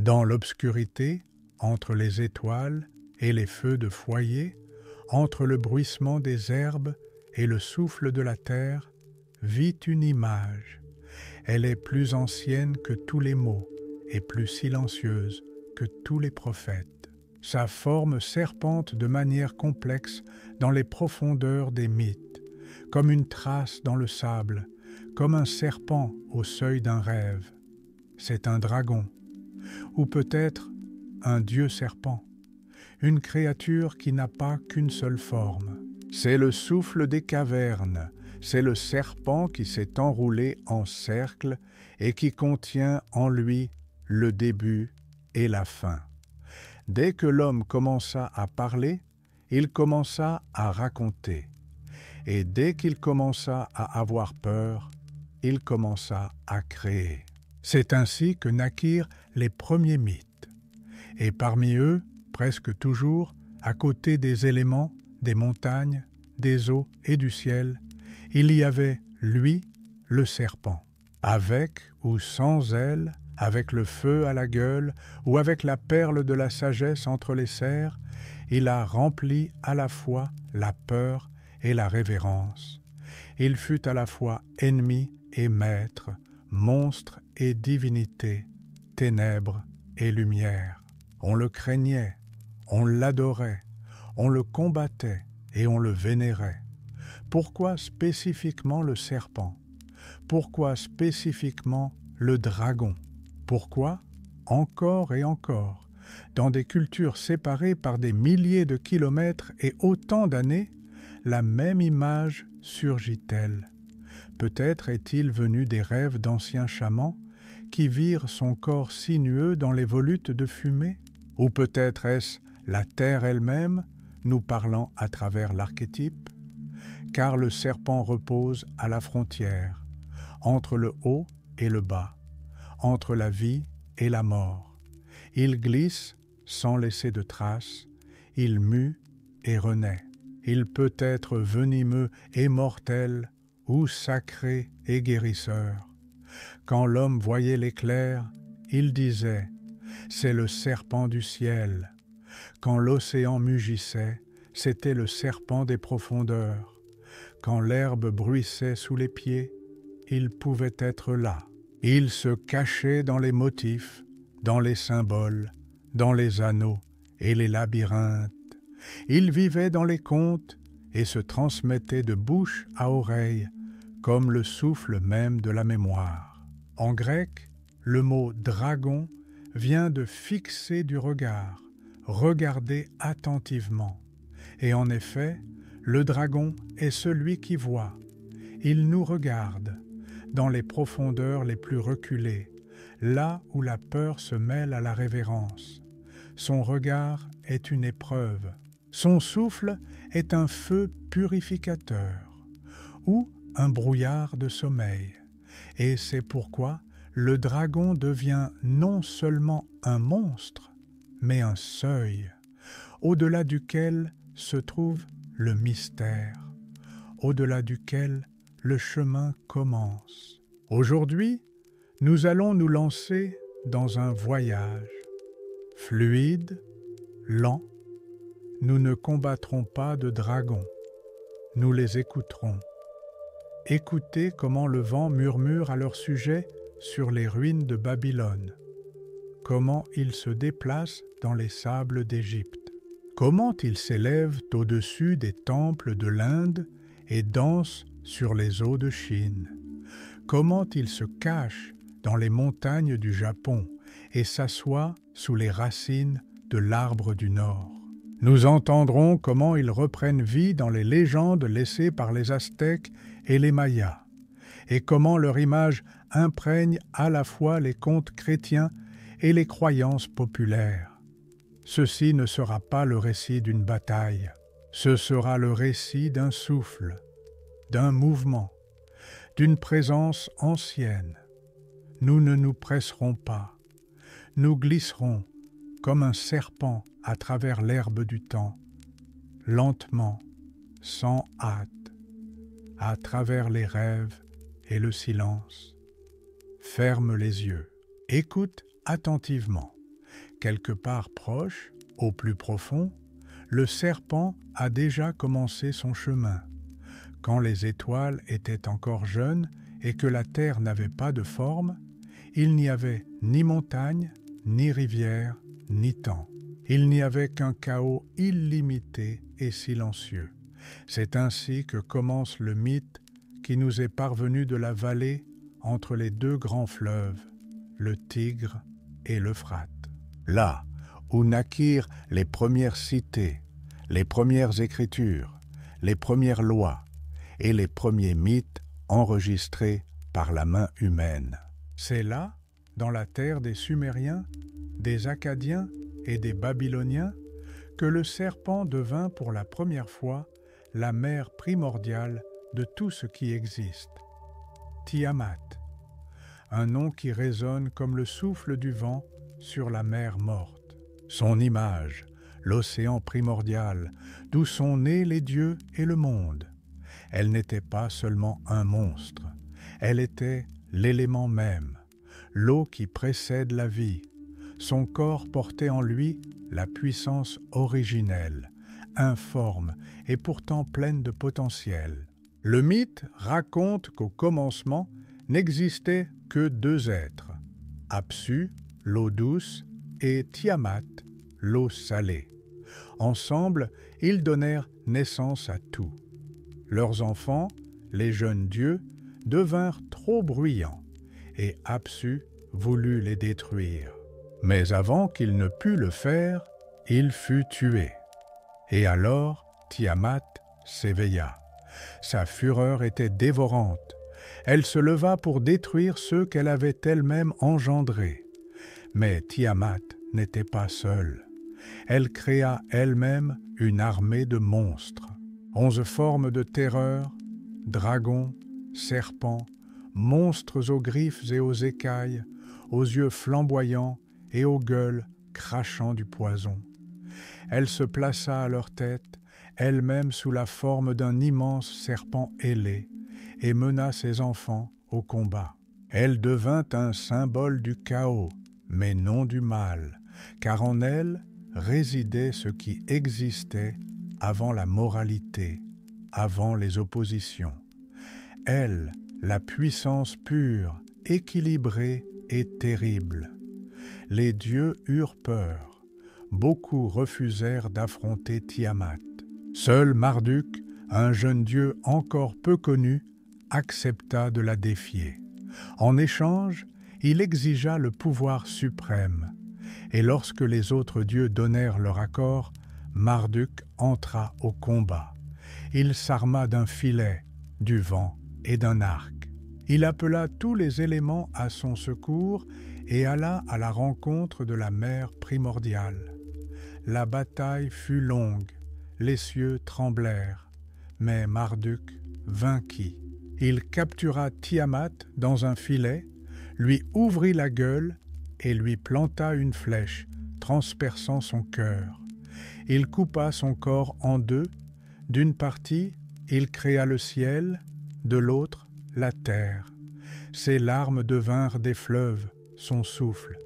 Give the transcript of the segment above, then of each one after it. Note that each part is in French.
Dans l'obscurité, entre les étoiles et les feux de foyer, entre le bruissement des herbes et le souffle de la terre, vit une image. Elle est plus ancienne que tous les mots et plus silencieuse que tous les prophètes. Sa forme serpente de manière complexe dans les profondeurs des mythes, comme une trace dans le sable, comme un serpent au seuil d'un rêve. C'est un dragon, ou peut-être un dieu serpent, une créature qui n'a pas qu'une seule forme. C'est le souffle des cavernes, c'est le serpent qui s'est enroulé en cercle et qui contient en lui le début et la fin. Dès que l'homme commença à parler, il commença à raconter. Et dès qu'il commença à avoir peur, il commença à créer. C'est ainsi que naquirent les premiers mythes. Et parmi eux, presque toujours, à côté des éléments, des montagnes, des eaux et du ciel, il y avait, lui, le serpent. Avec ou sans ailes, avec le feu à la gueule ou avec la perle de la sagesse entre les serres, il a rempli à la fois la peur et la révérence. Il fut à la fois ennemi et maître, monstre et divinité, ténèbres et lumière. On le craignait, on l'adorait, on le combattait et on le vénérait. Pourquoi spécifiquement le serpent? Pourquoi spécifiquement le dragon? Pourquoi, encore et encore, dans des cultures séparées par des milliers de kilomètres et autant d'années, la même image surgit-elle? Peut-être est-il venu des rêves d'anciens chamans qui virent son corps sinueux dans les volutes de fumée? Ou peut-être est-ce la terre elle-même nous parlant à travers l'archétype? Car le serpent repose à la frontière, entre le haut et le bas, entre la vie et la mort. Il glisse sans laisser de traces, il mue et renaît. Il peut être venimeux et mortel ou sacré et guérisseur. Quand l'homme voyait l'éclair, il disait « c'est le serpent du ciel ». Quand l'océan mugissait, c'était le serpent des profondeurs. Quand l'herbe bruissait sous les pieds, il pouvait être là. Il se cachait dans les motifs, dans les symboles, dans les anneaux et les labyrinthes. Il vivait dans les contes et se transmettait de bouche à oreille, comme le souffle même de la mémoire. En grec, le mot « dragon » vient de fixer du regard, regarder attentivement. Et en effet, le dragon est celui qui voit. Il nous regarde, dans les profondeurs les plus reculées, là où la peur se mêle à la révérence. Son regard est une épreuve. Son souffle est un feu purificateur ou un brouillard de sommeil. Et c'est pourquoi le dragon devient non seulement un monstre, mais un seuil, au-delà duquel se trouve le mystère, au-delà duquel le chemin commence. Aujourd'hui, nous allons nous lancer dans un voyage fluide, lent. Nous ne combattrons pas de dragons, nous les écouterons. Écoutez comment le vent murmure à leur sujet sur les ruines de Babylone, comment ils se déplacent dans les sables d'Égypte, comment ils s'élèvent au-dessus des temples de l'Inde et dansent sur les eaux de Chine, comment ils se cachent dans les montagnes du Japon et s'assoient sous les racines de l'arbre du Nord. Nous entendrons comment ils reprennent vie dans les légendes laissées par les Aztèques et les Mayas, et comment leur image imprègne à la fois les contes chrétiens et les croyances populaires. Ceci ne sera pas le récit d'une bataille, ce sera le récit d'un souffle, d'un mouvement, d'une présence ancienne. Nous ne nous presserons pas, nous glisserons comme un serpent à travers l'herbe du temps, lentement, sans hâte, à travers les rêves et le silence. Ferme les yeux, écoute attentivement. Quelque part proche, au plus profond, le serpent a déjà commencé son chemin. Quand les étoiles étaient encore jeunes et que la terre n'avait pas de forme, il n'y avait ni montagne, ni rivière, ni temps. Il n'y avait qu'un chaos illimité et silencieux. C'est ainsi que commence le mythe qui nous est parvenu de la vallée entre les deux grands fleuves, le Tigre et l'Euphrate. Là où naquirent les premières cités, les premières écritures, les premières lois et les premiers mythes enregistrés par la main humaine. C'est là, dans la terre des Sumériens, des Akkadiens et des Babyloniens, que le serpent devint pour la première fois la mère primordiale de tout ce qui existe. Tiamat, un nom qui résonne comme le souffle du vent sur la mer morte. Son image, l'océan primordial, d'où sont nés les dieux et le monde. Elle n'était pas seulement un monstre, elle était l'élément même, l'eau qui précède la vie. Son corps portait en lui la puissance originelle, informe et pourtant pleine de potentiel. Le mythe raconte qu'au commencement n'existaient que deux êtres, Apsu, l'eau douce, et Tiamat, l'eau salée. Ensemble, ils donnèrent naissance à tout. Leurs enfants, les jeunes dieux, devinrent trop bruyants, et Apsu voulut les détruire. Mais avant qu'il ne pût le faire, il fut tué. Et alors Tiamat s'éveilla. Sa fureur était dévorante. Elle se leva pour détruire ceux qu'elle avait elle-même engendrés. Mais Tiamat n'était pas seule. Elle créa elle-même une armée de monstres. 11 formes de terreur, dragons, serpents, monstres aux griffes et aux écailles, aux yeux flamboyants et aux gueules crachant du poison. Elle se plaça à leur tête, elle-même sous la forme d'un immense serpent ailé, et mena ses enfants au combat. Elle devint un symbole du chaos, mais non du mal, car en elle résidait ce qui existait avant la moralité, avant les oppositions. Elle, la puissance pure, équilibrée et terrible. Les dieux eurent peur. Beaucoup refusèrent d'affronter Tiamat. Seul Marduk, un jeune dieu encore peu connu, accepta de la défier. En échange, il exigea le pouvoir suprême, et lorsque les autres dieux donnèrent leur accord, Marduk entra au combat. Il s'arma d'un filet, du vent et d'un arc. Il appela tous les éléments à son secours et alla à la rencontre de la mer primordiale. La bataille fut longue, les cieux tremblèrent, mais Marduk vainquit. Il captura Tiamat dans un filet, lui ouvrit la gueule et lui planta une flèche, transperçant son cœur. Il coupa son corps en deux, d'une partie, il créa le ciel, de l'autre, la terre. Ses larmes devinrent des fleuves, son souffle,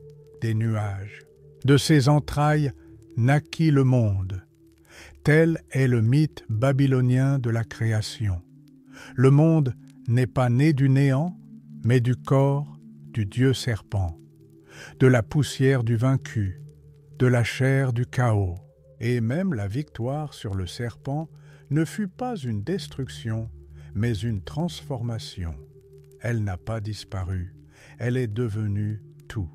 des nuages. De ses entrailles naquit le monde. Tel est le mythe babylonien de la création. Le monde n'est pas né du néant, mais du corps du dieu serpent, de la poussière du vaincu, de la chair du chaos. Et même la victoire sur le serpent ne fut pas une destruction, mais une transformation. Elle n'a pas disparu, elle est devenue tout.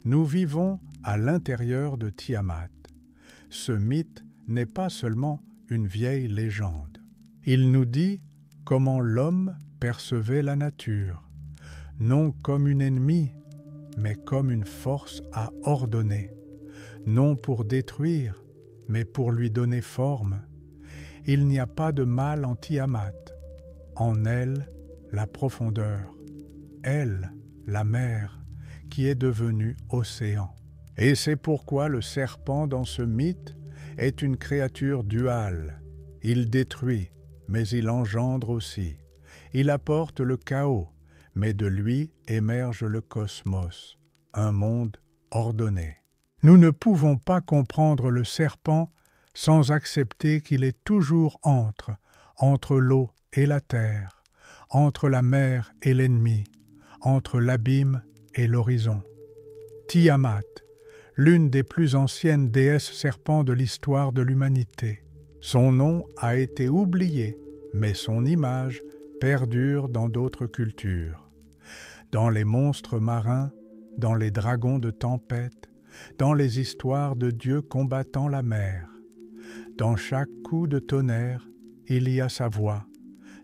Nous vivons à l'intérieur de Tiamat. Ce mythe n'est pas seulement une vieille légende. Il nous dit comment l'homme percevait la nature, non comme une ennemie, mais comme une force à ordonner, non pour détruire, mais pour lui donner forme. Il n'y a pas de mal en Tiamat. En elle, la profondeur. Elle, la mer, qui est devenue océan. Et c'est pourquoi le serpent dans ce mythe est une créature duale. Il détruit, mais il engendre aussi. Il apporte le chaos, mais de lui émerge le cosmos, un monde ordonné. Nous ne pouvons pas comprendre le serpent sans accepter qu'il est toujours entre l'eau et la terre, entre la mer et l'ennemi, entre l'abîme et l'horizon. Tiamat, l'une des plus anciennes déesses serpents de l'histoire de l'humanité. Son nom a été oublié, mais son image perdure dans d'autres cultures. Dans les monstres marins, dans les dragons de tempête, dans les histoires de dieux combattant la mer. Dans chaque coup de tonnerre, il y a sa voix,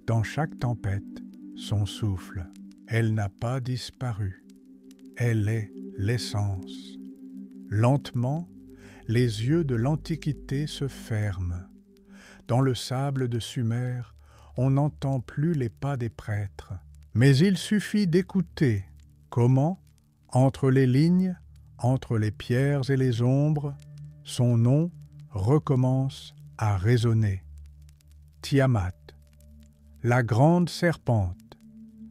dans chaque tempête, son souffle. Elle n'a pas disparu, elle est l'essence. Lentement, les yeux de l'Antiquité se ferment. Dans le sable de Sumer, on n'entend plus les pas des prêtres. Mais il suffit d'écouter comment, entre les lignes, entre les pierres et les ombres, son nom recommence à résonner. Tiamat, la grande serpente,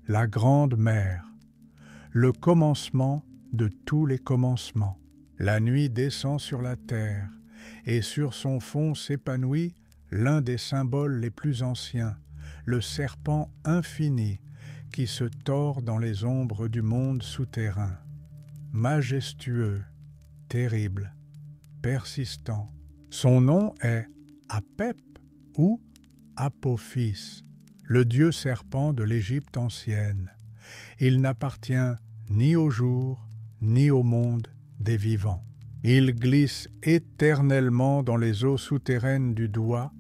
la grande mère, le commencement de tous les commencements. La nuit descend sur la terre, et sur son fond s'épanouit l'un des symboles les plus anciens, le serpent infini qui se tord dans les ombres du monde souterrain. Majestueux, terrible, persistant. Son nom est Apep ou Apophis, le dieu serpent de l'Égypte ancienne. Il n'appartient ni au jour, ni au monde des vivants. Il glisse éternellement dans les eaux souterraines du Doua,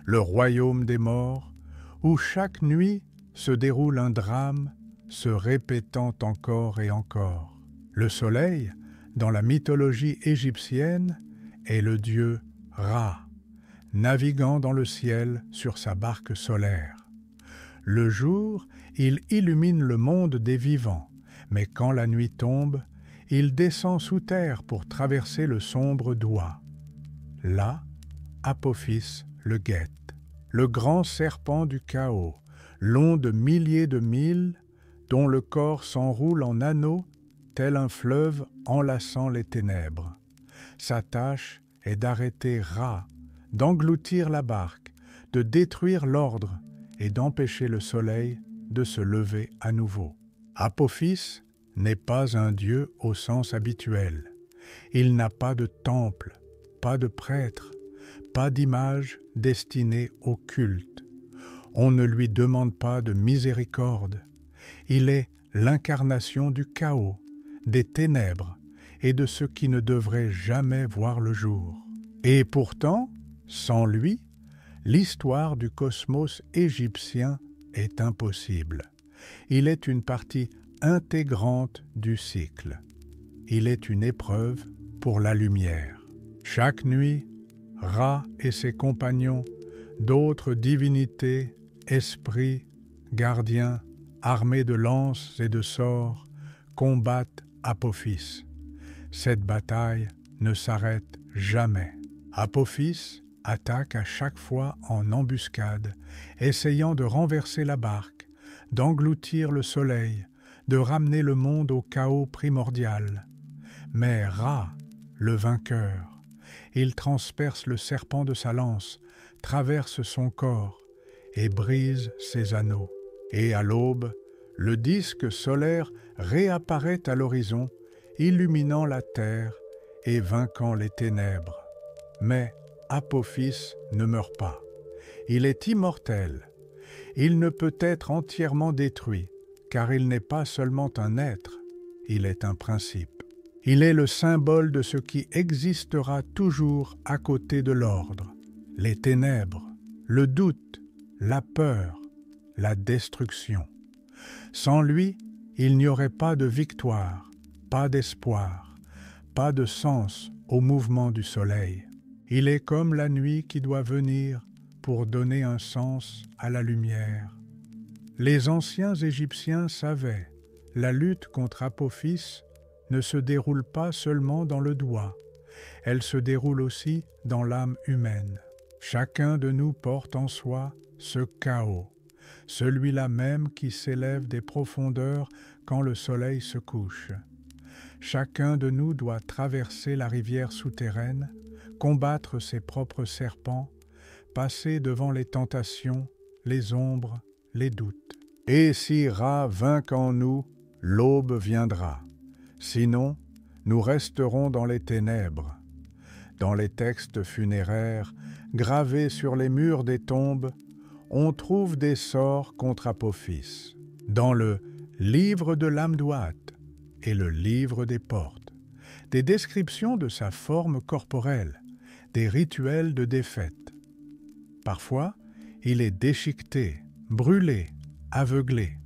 le royaume des morts, où chaque nuit se déroule un drame, se répétant encore et encore. Le soleil, dans la mythologie égyptienne, est le dieu Ra, naviguant dans le ciel sur sa barque solaire. Le jour, il illumine le monde des vivants, mais quand la nuit tombe, il descend sous terre pour traverser le sombre Doua. Là, Apophis le guette, le grand serpent du chaos, long de milliers de milles, dont le corps s'enroule en anneaux, tel un fleuve enlaçant les ténèbres. Sa tâche est d'arrêter Ra, d'engloutir la barque, de détruire l'ordre et d'empêcher le soleil de se lever à nouveau. Apophis n'est pas un dieu au sens habituel. Il n'a pas de temple, pas de prêtre, pas d'image destinée au culte. On ne lui demande pas de miséricorde. Il est l'incarnation du chaos, des ténèbres et de ce qui ne devrait jamais voir le jour. Et pourtant, sans lui, l'histoire du cosmos égyptien est impossible. Il est une partie intégrante du cycle. Il est une épreuve pour la lumière. Chaque nuit, Ra et ses compagnons, d'autres divinités, esprits, gardiens, armés de lances et de sorts, combattent Apophis. Cette bataille ne s'arrête jamais. Apophis attaque à chaque fois en embuscade, essayant de renverser la barque, d'engloutir le soleil, de ramener le monde au chaos primordial. Mais Ra, le vainqueur, il transperce le serpent de sa lance, traverse son corps et brise ses anneaux. Et à l'aube, le disque solaire réapparaît à l'horizon, illuminant la terre et vainquant les ténèbres. Mais Apophis ne meurt pas. Il est immortel. Il ne peut être entièrement détruit, car il n'est pas seulement un être, il est un principe. Il est le symbole de ce qui existera toujours à côté de l'ordre, les ténèbres, le doute, la peur, la destruction. Sans lui, il n'y aurait pas de victoire, pas d'espoir, pas de sens au mouvement du soleil. Il est comme la nuit qui doit venir pour donner un sens à la lumière. Les anciens Égyptiens savaient, la lutte contre Apophis ne se déroule pas seulement dans le doigt, elle se déroule aussi dans l'âme humaine. Chacun de nous porte en soi ce chaos, celui-là même qui s'élève des profondeurs quand le soleil se couche. Chacun de nous doit traverser la rivière souterraine, combattre ses propres serpents, passer devant les tentations, les ombres, les doutes. Et si Ra vainc en nous, l'aube viendra. Sinon, nous resterons dans les ténèbres. Dans les textes funéraires, gravés sur les murs des tombes, on trouve des sorts contre Apophis. Dans le livre de l'Amduat et le livre des portes, des descriptions de sa forme corporelle, des rituels de défaite. Parfois, il est déchiqueté, brûlé, aveuglé.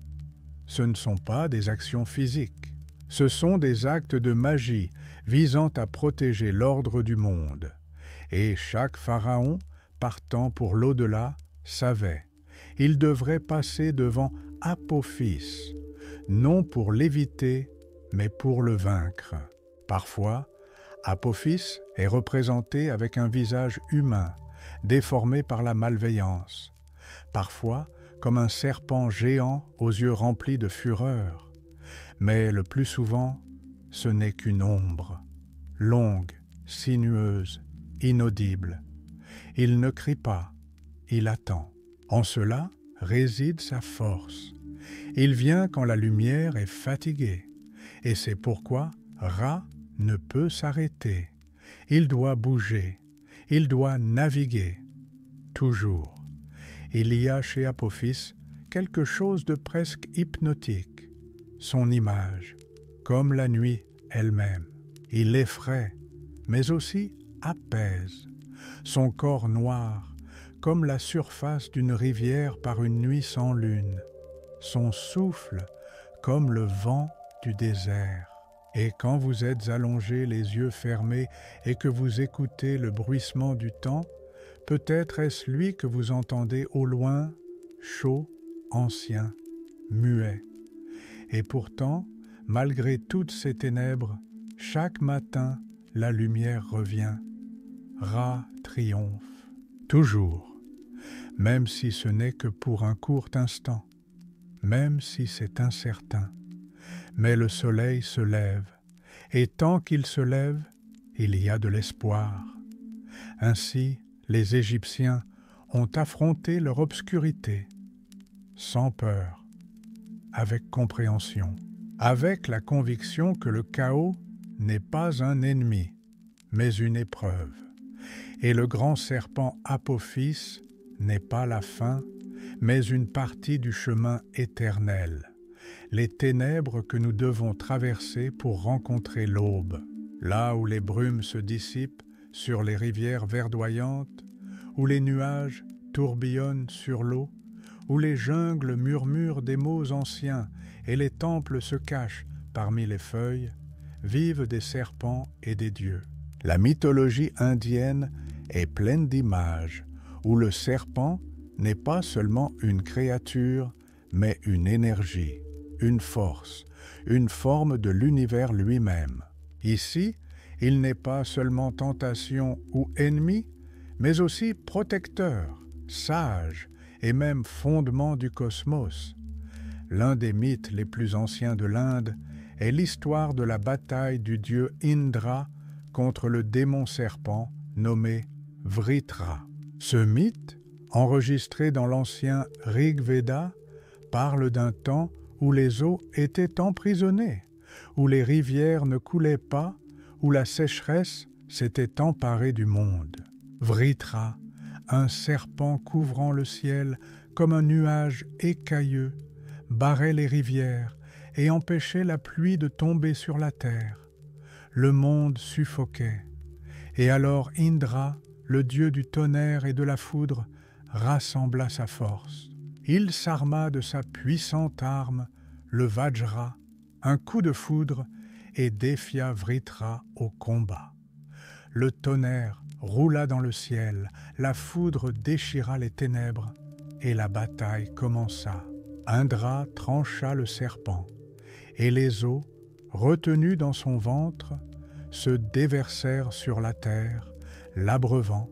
Ce ne sont pas des actions physiques, ce sont des actes de magie visant à protéger l'ordre du monde. Et chaque pharaon, partant pour l'au-delà, savait, il devrait passer devant Apophis, non pour l'éviter, mais pour le vaincre. Parfois, Apophis est représenté avec un visage humain, déformé par la malveillance, parfois comme un serpent géant aux yeux remplis de fureur, mais le plus souvent, ce n'est qu'une ombre, longue, sinueuse, inaudible. Il ne crie pas, il attend. En cela réside sa force. Il vient quand la lumière est fatiguée, et c'est pourquoi Ra ne peut s'arrêter. Il doit bouger, il doit naviguer, toujours. Il y a chez Apophis quelque chose de presque hypnotique. Son image, comme la nuit elle-même. Il effraie, mais aussi apaise. Son corps noir, comme la surface d'une rivière par une nuit sans lune. Son souffle, comme le vent du désert. Et quand vous êtes allongé les yeux fermés et que vous écoutez le bruissement du temps, peut-être est-ce lui que vous entendez au loin, chaud, ancien, muet. Et pourtant, malgré toutes ces ténèbres, chaque matin, la lumière revient. Ra triomphe, toujours, même si ce n'est que pour un court instant, même si c'est incertain. Mais le soleil se lève, et tant qu'il se lève, il y a de l'espoir. Ainsi, les Égyptiens ont affronté leur obscurité, sans peur, avec compréhension, avec la conviction que le chaos n'est pas un ennemi, mais une épreuve. Et le grand serpent Apophis n'est pas la fin, mais une partie du chemin éternel, les ténèbres que nous devons traverser pour rencontrer l'aube, là où les brumes se dissipent sur les rivières verdoyantes, où les nuages tourbillonnent sur l'eau, où les jungles murmurent des mots anciens et les temples se cachent parmi les feuilles, vivent des serpents et des dieux. La mythologie indienne est pleine d'images où le serpent n'est pas seulement une créature, mais une énergie, une force, une forme de l'univers lui-même. Ici, il n'est pas seulement tentation ou ennemi, mais aussi protecteur, sage et même fondement du cosmos. L'un des mythes les plus anciens de l'Inde est l'histoire de la bataille du dieu Indra contre le démon serpent nommé Vritra. Ce mythe, enregistré dans l'ancien Rig Veda, parle d'un temps où les eaux étaient emprisonnées, où les rivières ne coulaient pas, où la sécheresse s'était emparée du monde. Vritra, un serpent couvrant le ciel comme un nuage écailleux, barrait les rivières et empêchait la pluie de tomber sur la terre. Le monde suffoquait. Et alors Indra, le dieu du tonnerre et de la foudre, rassembla sa force. Il s'arma de sa puissante arme, le Vajra, un coup de foudre, et défia Vritra au combat. Le tonnerre roula dans le ciel, la foudre déchira les ténèbres, et la bataille commença. Indra trancha le serpent, et les eaux, retenues dans son ventre, se déversèrent sur la terre, l'abreuvant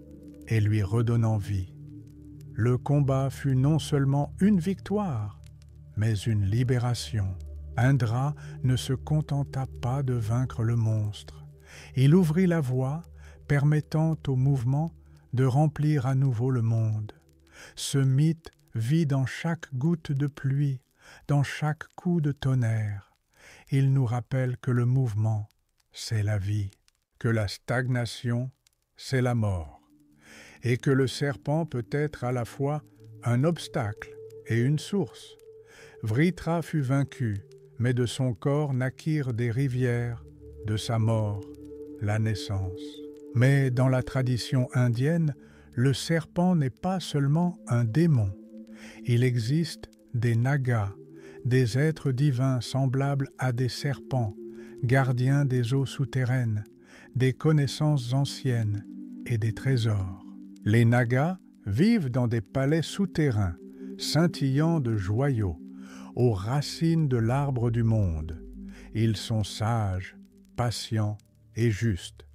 et lui redonnant vie. Le combat fut non seulement une victoire, mais une libération. Indra ne se contenta pas de vaincre le monstre. Il ouvrit la voie, permettant au mouvement de remplir à nouveau le monde. Ce mythe vit dans chaque goutte de pluie, dans chaque coup de tonnerre. Il nous rappelle que le mouvement, c'est la vie, que la stagnation, c'est la mort, et que le serpent peut être à la fois un obstacle et une source. Vritra fut vaincu, mais de son corps naquirent des rivières, de sa mort, la naissance. Mais dans la tradition indienne, le serpent n'est pas seulement un démon. Il existe des nagas, des êtres divins semblables à des serpents, gardiens des eaux souterraines, des connaissances anciennes et des trésors. Les nagas vivent dans des palais souterrains, scintillant de joyaux, aux racines de l'arbre du monde. Ils sont sages, patients et justes,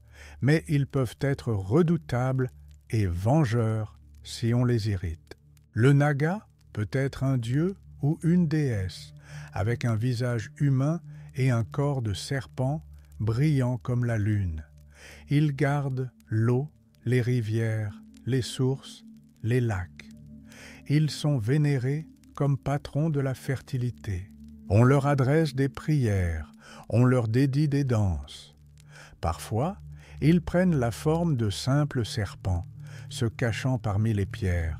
mais ils peuvent être redoutables et vengeurs si on les irrite. Le naga peut être un dieu ou une déesse, avec un visage humain et un corps de serpent brillant comme la lune. Il garde l'eau, les rivières, les sources, les lacs. Ils sont vénérés comme patrons de la fertilité. On leur adresse des prières, on leur dédie des danses. Parfois, ils prennent la forme de simples serpents, se cachant parmi les pierres,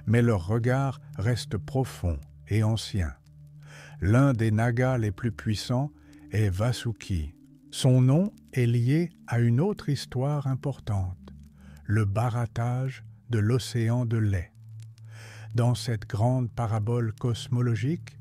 mais leur regard reste profond et ancien. L'un des nagas les plus puissants est Vasuki. Son nom est lié à une autre histoire importante, le barattage de l'océan de lait. Dans cette grande parabole cosmologique,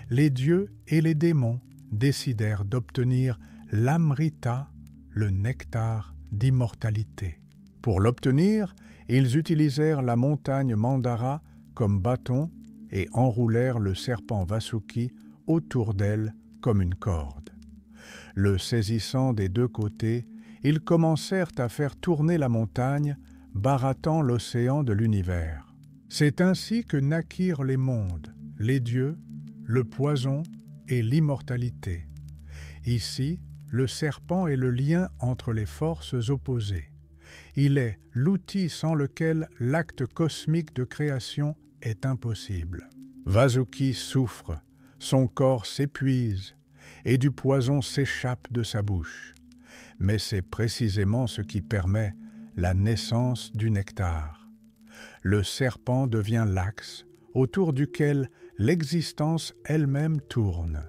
les dieux et les démons décidèrent d'obtenir l'amrita, le nectar d'immortalité. Pour l'obtenir, ils utilisèrent la montagne Mandara comme bâton et enroulèrent le serpent Vasuki autour d'elle comme une corde. Le saisissant des deux côtés, ils commencèrent à faire tourner la montagne, barattant l'océan de l'univers. C'est ainsi que naquirent les mondes, les dieux, le poison et l'immortalité. Ici, le serpent est le lien entre les forces opposées. Il est l'outil sans lequel l'acte cosmique de création est impossible. Vasuki souffre, son corps s'épuise, et du poison s'échappe de sa bouche. Mais c'est précisément ce qui permet la naissance du nectar. Le serpent devient l'axe autour duquel l'existence elle-même tourne.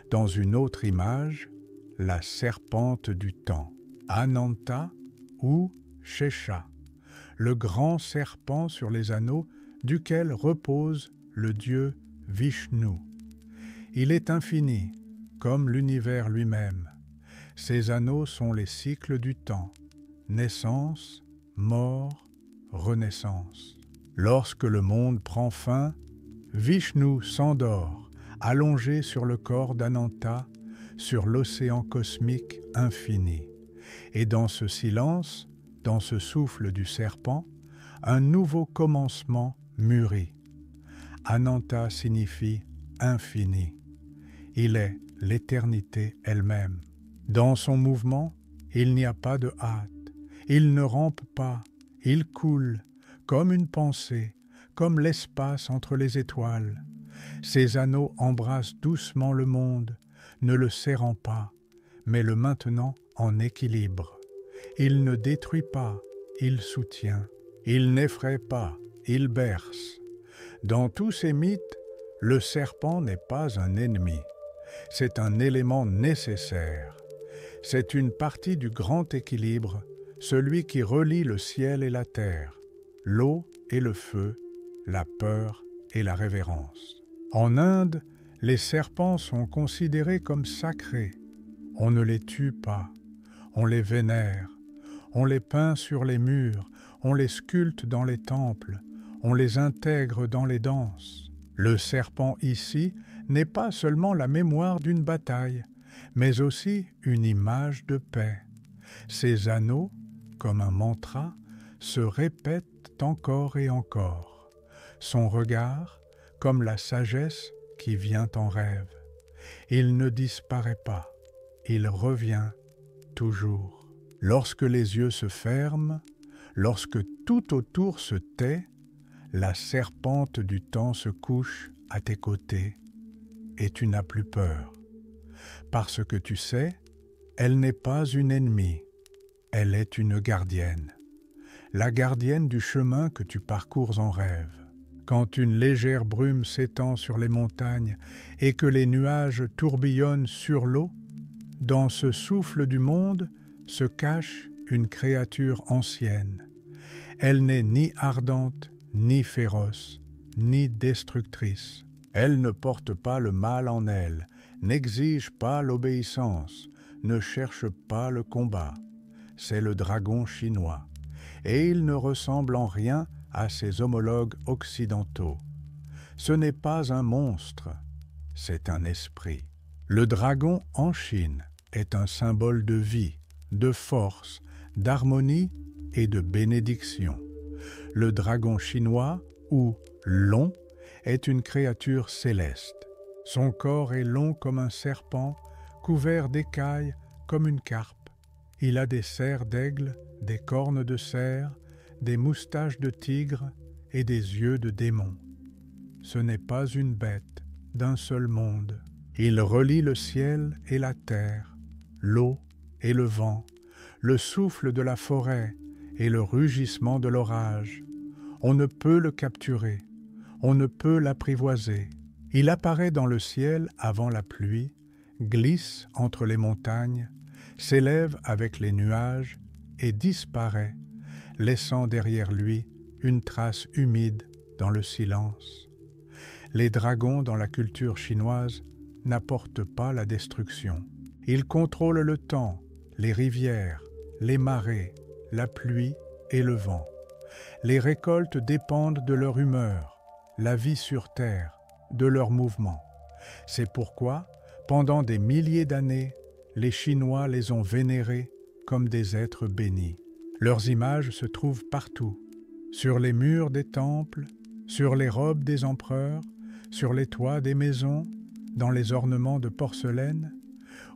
Dans une autre image, la serpente du temps, Ananta ou Shesha, le grand serpent sur les anneaux duquel repose le dieu Vishnu. Il est infini, comme l'univers lui-même. Ces anneaux sont les cycles du temps, naissance, mort, renaissance. Lorsque le monde prend fin, Vishnu s'endort, allongé sur le corps d'Ananta, sur l'océan cosmique infini. Et dans ce silence, dans ce souffle du serpent, un nouveau commencement mûrit. Ananta signifie infini. Il est l'éternité elle-même. Dans son mouvement, il n'y a pas de hâte. Il ne rampe pas. Il coule, comme une pensée, comme l'espace entre les étoiles. Ses anneaux embrassent doucement le monde, ne le serrant pas, mais le maintenant en équilibre. Il ne détruit pas, il soutient. Il n'effraie pas, il berce. Dans tous ces mythes, le serpent n'est pas un ennemi. C'est un élément nécessaire. C'est une partie du grand équilibre, celui qui relie le ciel et la terre, l'eau et le feu, la peur et la révérence. En Inde, les serpents sont considérés comme sacrés. On ne les tue pas, on les vénère, on les peint sur les murs, on les sculpte dans les temples, on les intègre dans les danses. Le serpent ici n'est pas seulement la mémoire d'une bataille, mais aussi une image de paix. Ces anneaux, comme un mantra, se répètent encore et encore. Son regard, comme la sagesse qui vient en rêve. Il ne disparaît pas, il revient toujours. Lorsque les yeux se ferment, lorsque tout autour se tait, la serpente du temps se couche à tes côtés, et tu n'as plus peur. Parce que tu sais, elle n'est pas une ennemie, elle est une gardienne. La gardienne du chemin que tu parcours en rêve. Quand une légère brume s'étend sur les montagnes et que les nuages tourbillonnent sur l'eau, dans ce souffle du monde se cache une créature ancienne. Elle n'est ni ardente, ni féroce, ni destructrice. Elle ne porte pas le mal en elle, n'exige pas l'obéissance, ne cherche pas le combat. C'est le dragon chinois, et il ne ressemble en rien à ses homologues occidentaux. Ce n'est pas un monstre, c'est un esprit. Le dragon en Chine est un symbole de vie, de force, d'harmonie et de bénédiction. Le dragon chinois, ou long, est une créature céleste. Son corps est long comme un serpent, couvert d'écailles comme une carpe. Il a des serres d'aigle, des cornes de cerf, des moustaches de tigre et des yeux de démon. Ce n'est pas une bête d'un seul monde. Il relie le ciel et la terre, l'eau et le vent, le souffle de la forêt et le rugissement de l'orage. On ne peut le capturer, on ne peut l'apprivoiser. Il apparaît dans le ciel avant la pluie, glisse entre les montagnes, s'élève avec les nuages et disparaît, laissant derrière lui une trace humide dans le silence. Les dragons dans la culture chinoise n'apportent pas la destruction. Ils contrôlent le temps, les rivières, les marées, la pluie et le vent. Les récoltes dépendent de leur humeur, la vie sur terre, de leurs mouvements. C'est pourquoi, pendant des milliers d'années, les Chinois les ont vénérés comme des êtres bénis. Leurs images se trouvent partout, sur les murs des temples, sur les robes des empereurs, sur les toits des maisons, dans les ornements de porcelaine.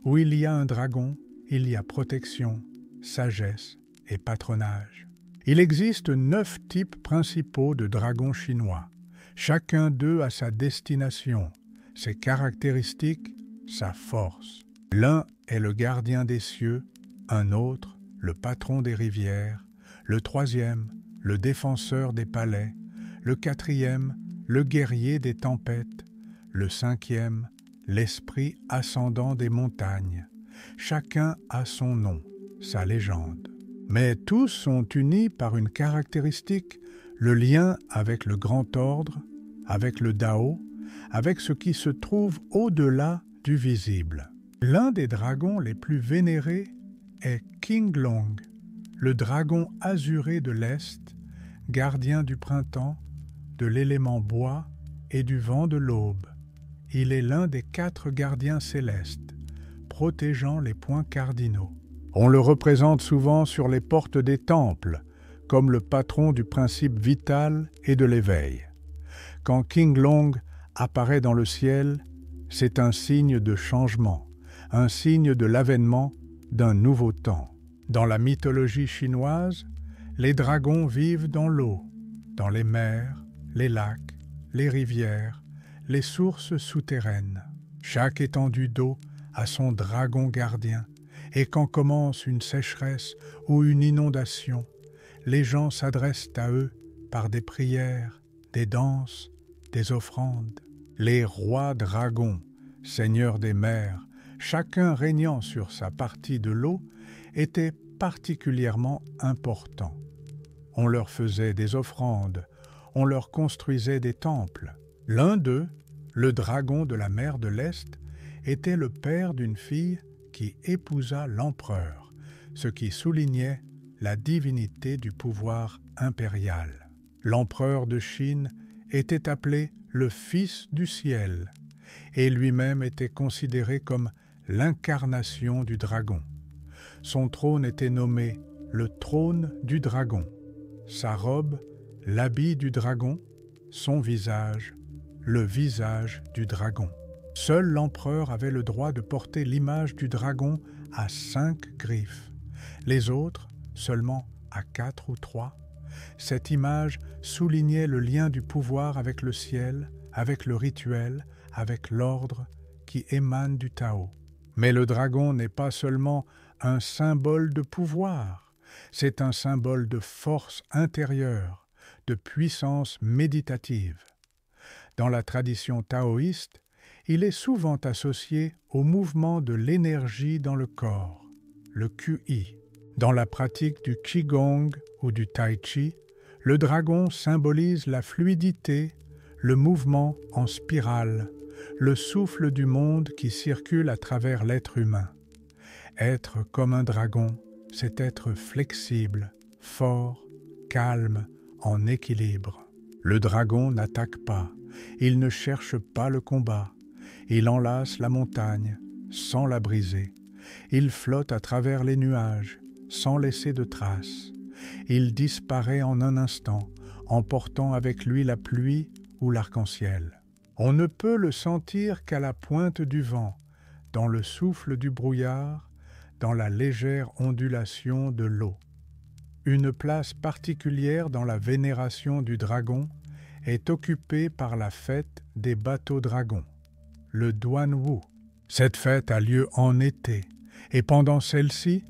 Où il y a un dragon, il y a protection, sagesse et patronage. Il existe 9 types principaux de dragons chinois. Chacun d'eux a sa destination, ses caractéristiques, sa force. L'un est le gardien des cieux, un autre, le patron des rivières, le troisième, le défenseur des palais, le quatrième, le guerrier des tempêtes, le cinquième, l'esprit ascendant des montagnes. Chacun a son nom, sa légende. Mais tous sont unis par une caractéristique, le lien avec le grand ordre, avec le Dao, avec ce qui se trouve au-delà du visible. L'un des dragons les plus vénérés est King Long, le dragon azuré de l'Est, gardien du printemps, de l'élément bois et du vent de l'aube. Il est l'un des 4 gardiens célestes, protégeant les points cardinaux. On le représente souvent sur les portes des temples, comme le patron du principe vital et de l'éveil. Quand King Long apparaît dans le ciel, c'est un signe de changement, un signe de l'avènement d'un nouveau temps. Dans la mythologie chinoise, les dragons vivent dans l'eau, dans les mers, les lacs, les rivières, les sources souterraines. Chaque étendue d'eau a son dragon gardien, et quand commence une sécheresse ou une inondation, les gens s'adressent à eux par des prières, des danses, des offrandes. Les rois dragons, seigneurs des mers, chacun régnant sur sa partie de l'eau, étaient particulièrement importants. On leur faisait des offrandes, on leur construisait des temples. L'un d'eux, le dragon de la mer de l'Est, était le père d'une fille qui épousa l'empereur, ce qui soulignait la divinité du pouvoir impérial. L'empereur de Chine était appelé le Fils du ciel, et lui-même était considéré comme l'incarnation du dragon. Son trône était nommé le trône du dragon, sa robe, l'habit du dragon, son visage, le visage du dragon. Seul l'empereur avait le droit de porter l'image du dragon à 5 griffes, les autres seulement à 4 ou 3. Cette image soulignait le lien du pouvoir avec le ciel, avec le rituel, avec l'ordre qui émane du Tao. Mais le dragon n'est pas seulement un symbole de pouvoir, c'est un symbole de force intérieure, de puissance méditative. Dans la tradition taoïste, il est souvent associé au mouvement de l'énergie dans le corps, le QI. Dans la pratique du Qigong ou du Tai Chi, le dragon symbolise la fluidité, le mouvement en spirale, le souffle du monde qui circule à travers l'être humain. Être comme un dragon, c'est être flexible, fort, calme, en équilibre. Le dragon n'attaque pas, il ne cherche pas le combat, il enlace la montagne sans la briser. Il flotte à travers les nuages sans laisser de traces. Il disparaît en un instant, emportant avec lui la pluie ou l'arc-en-ciel. On ne peut le sentir qu'à la pointe du vent, dans le souffle du brouillard, dans la légère ondulation de l'eau. Une place particulière dans la vénération du dragon est occupée par la fête des bateaux dragons, le Duanwu. Cette fête a lieu en été, et pendant celle-ci,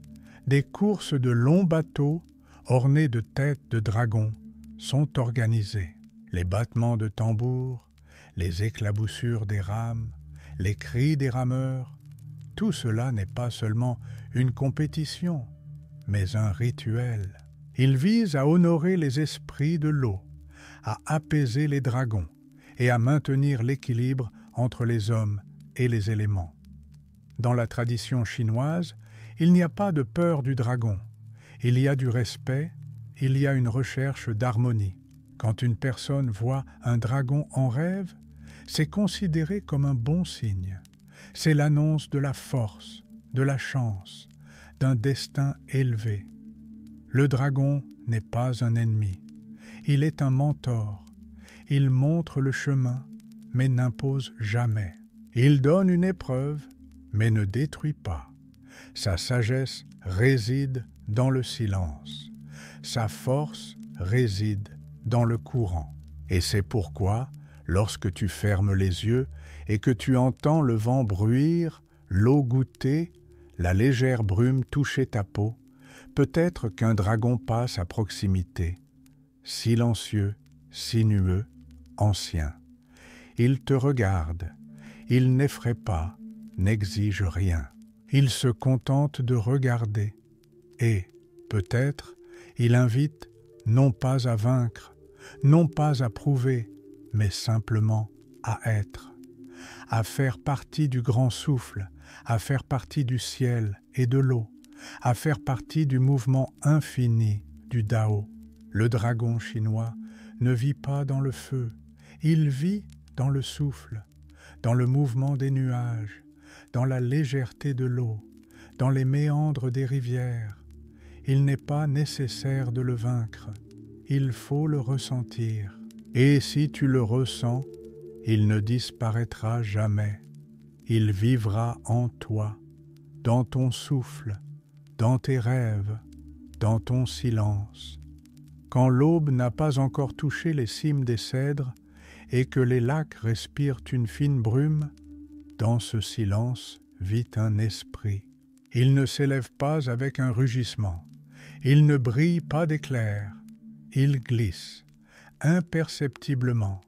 des courses de longs bateaux ornés de têtes de dragons sont organisées. Les battements de tambours, les éclaboussures des rames, les cris des rameurs, tout cela n'est pas seulement une compétition, mais un rituel. Il vise à honorer les esprits de l'eau, à apaiser les dragons et à maintenir l'équilibre entre les hommes et les éléments. Dans la tradition chinoise, il n'y a pas de peur du dragon. Il y a du respect, il y a une recherche d'harmonie. Quand une personne voit un dragon en rêve, c'est considéré comme un bon signe. C'est l'annonce de la force, de la chance, d'un destin élevé. Le dragon n'est pas un ennemi. Il est un mentor. Il montre le chemin, mais n'impose jamais. Il donne une épreuve, mais ne détruit pas. Sa sagesse réside dans le silence. Sa force réside dans le courant. Et c'est pourquoi, lorsque tu fermes les yeux et que tu entends le vent bruire, l'eau goûter, la légère brume toucher ta peau, peut-être qu'un dragon passe à proximité, silencieux, sinueux, ancien. Il te regarde, il n'effraie pas, n'exige rien. Il se contente de regarder et, peut-être, il invite non pas à vaincre, non pas à prouver, mais simplement à être, à faire partie du grand souffle, à faire partie du ciel et de l'eau, à faire partie du mouvement infini du Dao. Le dragon chinois ne vit pas dans le feu, il vit dans le souffle, dans le mouvement des nuages, dans la légèreté de l'eau, dans les méandres des rivières. Il n'est pas nécessaire de le vaincre, il faut le ressentir. Et si tu le ressens, il ne disparaîtra jamais. Il vivra en toi, dans ton souffle, dans tes rêves, dans ton silence. Quand l'aube n'a pas encore touché les cimes des cèdres et que les lacs respirent une fine brume, dans ce silence vit un esprit. Il ne s'élève pas avec un rugissement, il ne brille pas d'éclairs, il glisse, imperceptiblement,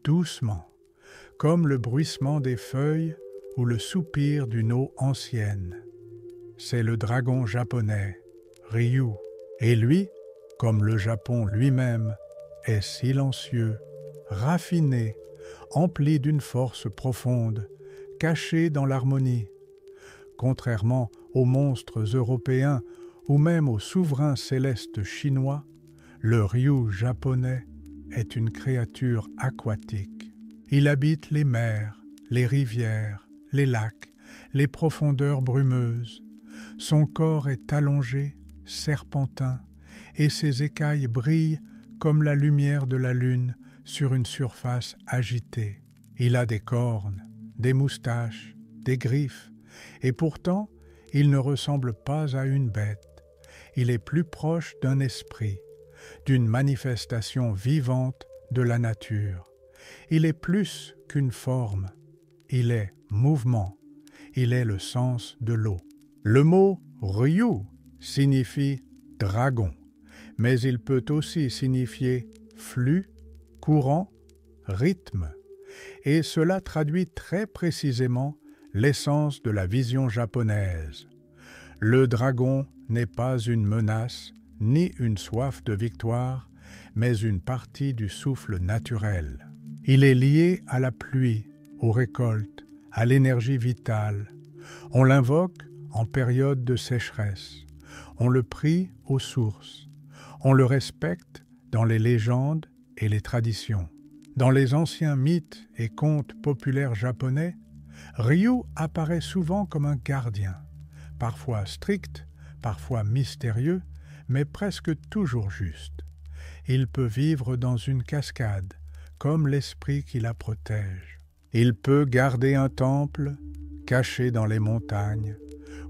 doucement, comme le bruissement des feuilles ou le soupir d'une eau ancienne. C'est le dragon japonais, Ryu, et lui, comme le Japon lui-même, est silencieux, raffiné, empli d'une force profonde, caché dans l'harmonie. Contrairement aux monstres européens ou même aux souverains célestes chinois, le Ryu japonais est une créature aquatique. Il habite les mers, les rivières, les lacs, les profondeurs brumeuses. Son corps est allongé, serpentin, et ses écailles brillent comme la lumière de la lune sur une surface agitée. Il a des cornes, des moustaches, des griffes, et pourtant il ne ressemble pas à une bête. Il est plus proche d'un esprit, d'une manifestation vivante de la nature. Il est plus qu'une forme, il est mouvement, il est le sens de l'eau. Le mot « Ryu » signifie « dragon », mais il peut aussi signifier « flux », « courant », « rythme », et cela traduit très précisément l'essence de la vision japonaise. Le dragon n'est pas une menace, ni une soif de victoire, mais une partie du souffle naturel. Il est lié à la pluie, aux récoltes, à l'énergie vitale. On l'invoque en période de sécheresse. On le prie aux sources. On le respecte dans les légendes et les traditions. Dans les anciens mythes et contes populaires japonais, Ryu apparaît souvent comme un gardien, parfois strict, parfois mystérieux, mais presque toujours juste. Il peut vivre dans une cascade, comme l'esprit qui la protège. Il peut garder un temple, caché dans les montagnes,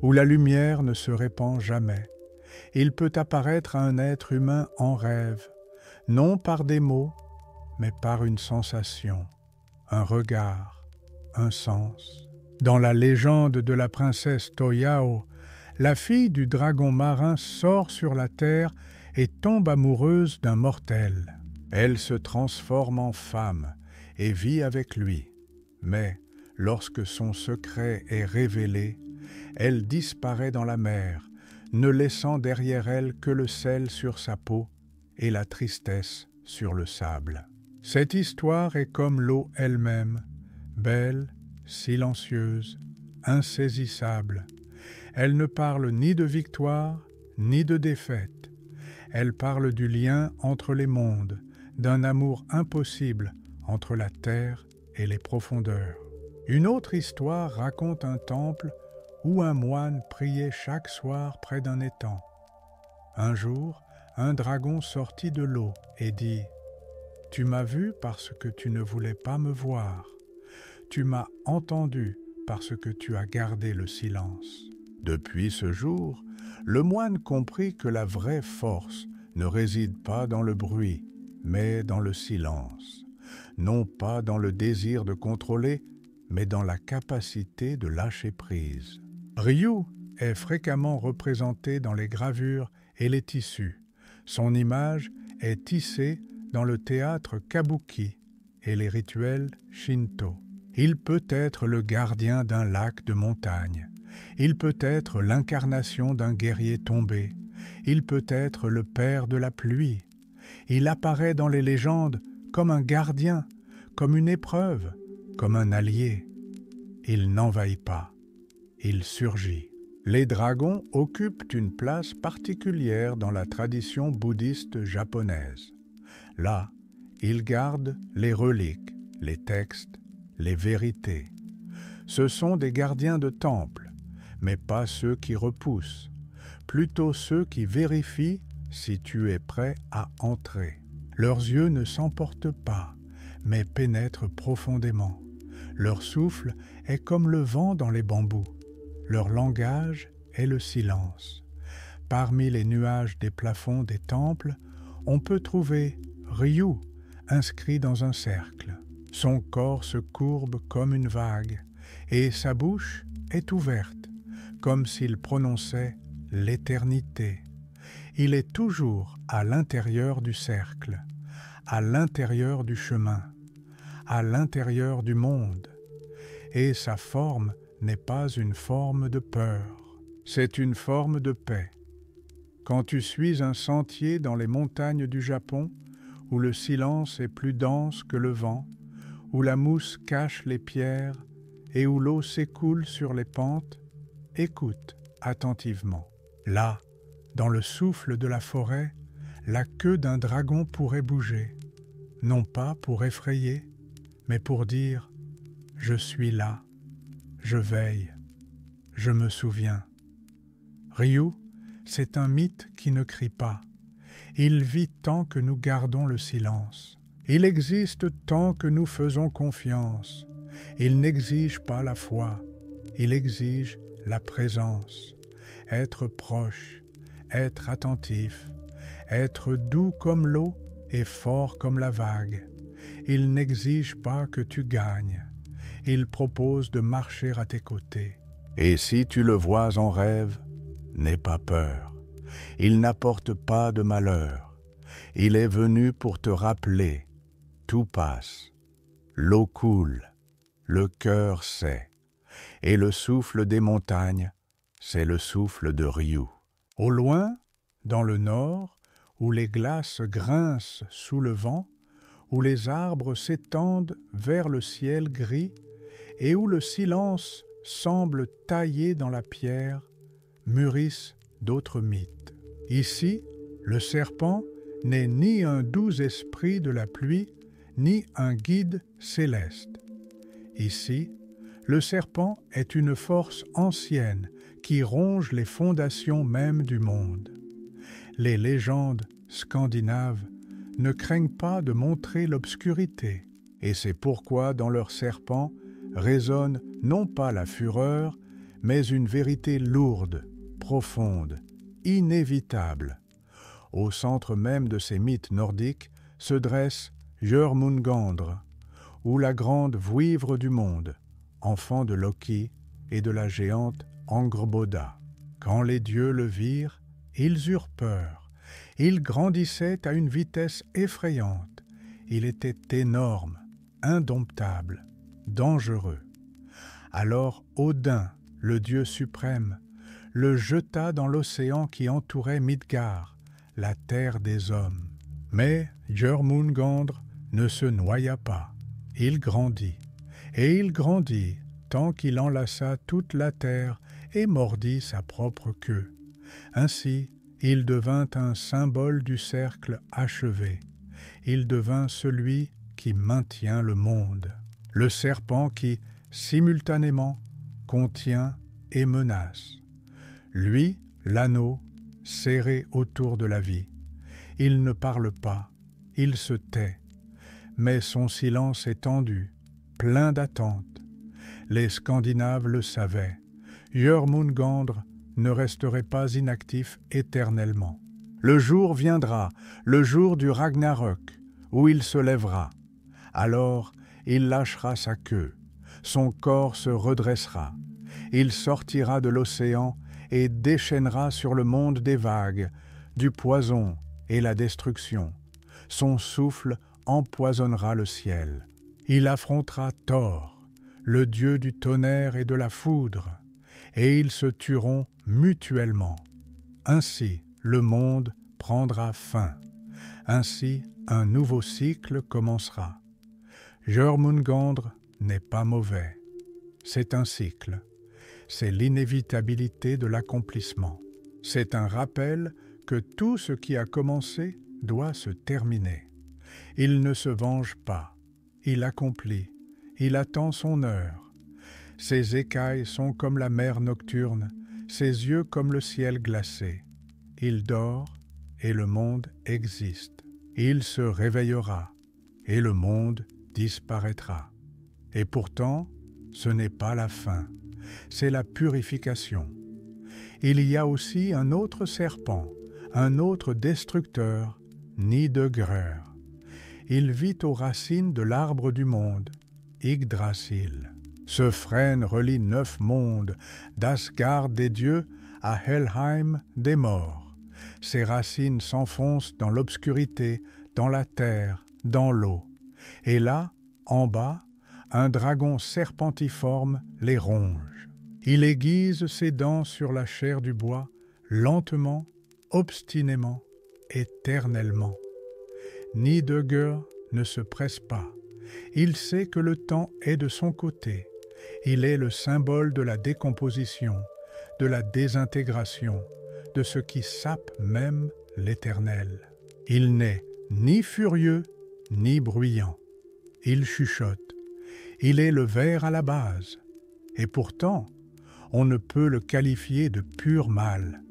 où la lumière ne se répand jamais. Il peut apparaître à un être humain en rêve, non par des mots, mais par une sensation, un regard, un sens. Dans la légende de la princesse Toyao, la fille du dragon marin sort sur la terre et tombe amoureuse d'un mortel. Elle se transforme en femme et vit avec lui. Mais lorsque son secret est révélé, elle disparaît dans la mer, ne laissant derrière elle que le sel sur sa peau et la tristesse sur le sable. Cette histoire est comme l'eau elle-même, belle, silencieuse, insaisissable. Elle ne parle ni de victoire, ni de défaite. Elle parle du lien entre les mondes, d'un amour impossible entre la terre et les profondeurs. Une autre histoire raconte un temple où un moine priait chaque soir près d'un étang. Un jour, un dragon sortit de l'eau et dit « Tu m'as vu parce que tu ne voulais pas me voir. Tu m'as entendu parce que tu as gardé le silence. » Depuis ce jour, le moine comprit que la vraie force ne réside pas dans le bruit, mais dans le silence. Non pas dans le désir de contrôler, mais dans la capacité de lâcher prise. Ryu est fréquemment représenté dans les gravures et les tissus. Son image est tissée dans le théâtre kabuki et les rituels shinto. Il peut être le gardien d'un lac de montagne. Il peut être l'incarnation d'un guerrier tombé. Il peut être le père de la pluie. Il apparaît dans les légendes comme un gardien, comme une épreuve, comme un allié. Il n'envahit pas, il surgit. Les dragons occupent une place particulière dans la tradition bouddhiste japonaise. Là, ils gardent les reliques, les textes, les vérités. Ce sont des gardiens de temple, mais pas ceux qui repoussent, plutôt ceux qui vérifient si tu es prêt à entrer. Leurs yeux ne s'emportent pas, mais pénètrent profondément. Leur souffle est comme le vent dans les bambous. Leur langage est le silence. Parmi les nuages des plafonds des temples, on peut trouver Ryu, inscrit dans un cercle. Son corps se courbe comme une vague, et sa bouche est ouverte, comme s'il prononçait l'éternité. Il est toujours à l'intérieur du cercle, à l'intérieur du chemin, à l'intérieur du monde, et sa forme n'est pas une forme de peur, c'est une forme de paix. Quand tu suis un sentier dans les montagnes du Japon, où le silence est plus dense que le vent, où la mousse cache les pierres et où l'eau s'écoule sur les pentes, écoute attentivement. Là, dans le souffle de la forêt, la queue d'un dragon pourrait bouger, non pas pour effrayer, mais pour dire « Je suis là, je veille, je me souviens ». Ryu, c'est un mythe qui ne crie pas. Il vit tant que nous gardons le silence. Il existe tant que nous faisons confiance. Il n'exige pas la foi, il exige la présence, être proche, être attentif, être doux comme l'eau et fort comme la vague. Il n'exige pas que tu gagnes, il propose de marcher à tes côtés. Et si tu le vois en rêve, n'aie pas peur, il n'apporte pas de malheur. Il est venu pour te rappeler, tout passe, l'eau coule, le cœur sait, et le souffle des montagnes, c'est le souffle de Ryu. Au loin, dans le nord, où les glaces grincent sous le vent, où les arbres s'étendent vers le ciel gris, et où le silence semble taillé dans la pierre, mûrissent d'autres mythes. Ici, le serpent n'est ni un doux esprit de la pluie, ni un guide céleste. Ici, le serpent est une force ancienne qui ronge les fondations mêmes du monde. Les légendes scandinaves ne craignent pas de montrer l'obscurité, et c'est pourquoi dans leurs serpents résonne non pas la fureur, mais une vérité lourde, profonde, inévitable. Au centre même de ces mythes nordiques se dresse Jörmungandr, ou la grande vouivre du monde, enfant de Loki et de la géante Angrboda. Quand les dieux le virent, ils eurent peur. Il grandissait à une vitesse effrayante. Il était énorme, indomptable, dangereux. Alors Odin, le dieu suprême, le jeta dans l'océan qui entourait Midgard, la terre des hommes. Mais Jörmungandr ne se noya pas. Il grandit, et il grandit, tant qu'il enlaça toute la terre et mordit sa propre queue. Ainsi, il devint un symbole du cercle achevé. Il devint celui qui maintient le monde. Le serpent qui, simultanément, contient et menace. Lui, l'anneau, serré autour de la vie. Il ne parle pas, il se tait, mais son silence est tendu, plein d'attente. Les Scandinaves le savaient. Jörmungandr ne resterait pas inactif éternellement. Le jour viendra, le jour du Ragnarök, où il se lèvera. Alors, il lâchera sa queue, son corps se redressera. Il sortira de l'océan et déchaînera sur le monde des vagues, du poison et la destruction. Son souffle empoisonnera le ciel. Il affrontera Thor, le dieu du tonnerre et de la foudre, et ils se tueront mutuellement. Ainsi, le monde prendra fin. Ainsi, un nouveau cycle commencera. Jörmungandr n'est pas mauvais. C'est un cycle. C'est l'inévitabilité de l'accomplissement. C'est un rappel que tout ce qui a commencé doit se terminer. Il ne se venge pas. Il accomplit. Il attend son heure. Ses écailles sont comme la mer nocturne, ses yeux comme le ciel glacé. Il dort et le monde existe. Il se réveillera et le monde disparaîtra. Et pourtant, ce n'est pas la fin, c'est la purification. Il y a aussi un autre serpent, un autre destructeur, Nidegrer. Il vit aux racines de l'arbre du monde, Yggdrasil. Ce frêne relie 9 mondes, d'Asgard des dieux à Helheim des morts. Ses racines s'enfoncent dans l'obscurité, dans la terre, dans l'eau. Et là, en bas, un dragon serpentiforme les ronge. Il aiguise ses dents sur la chair du bois, lentement, obstinément, éternellement. Nidegger ne se presse pas. Il sait que le temps est de son côté. Il est le symbole de la décomposition, de la désintégration, de ce qui sape même l'éternel. Il n'est ni furieux, ni bruyant. Il chuchote. Il est le ver à la base. Et pourtant, on ne peut le qualifier de pur mal.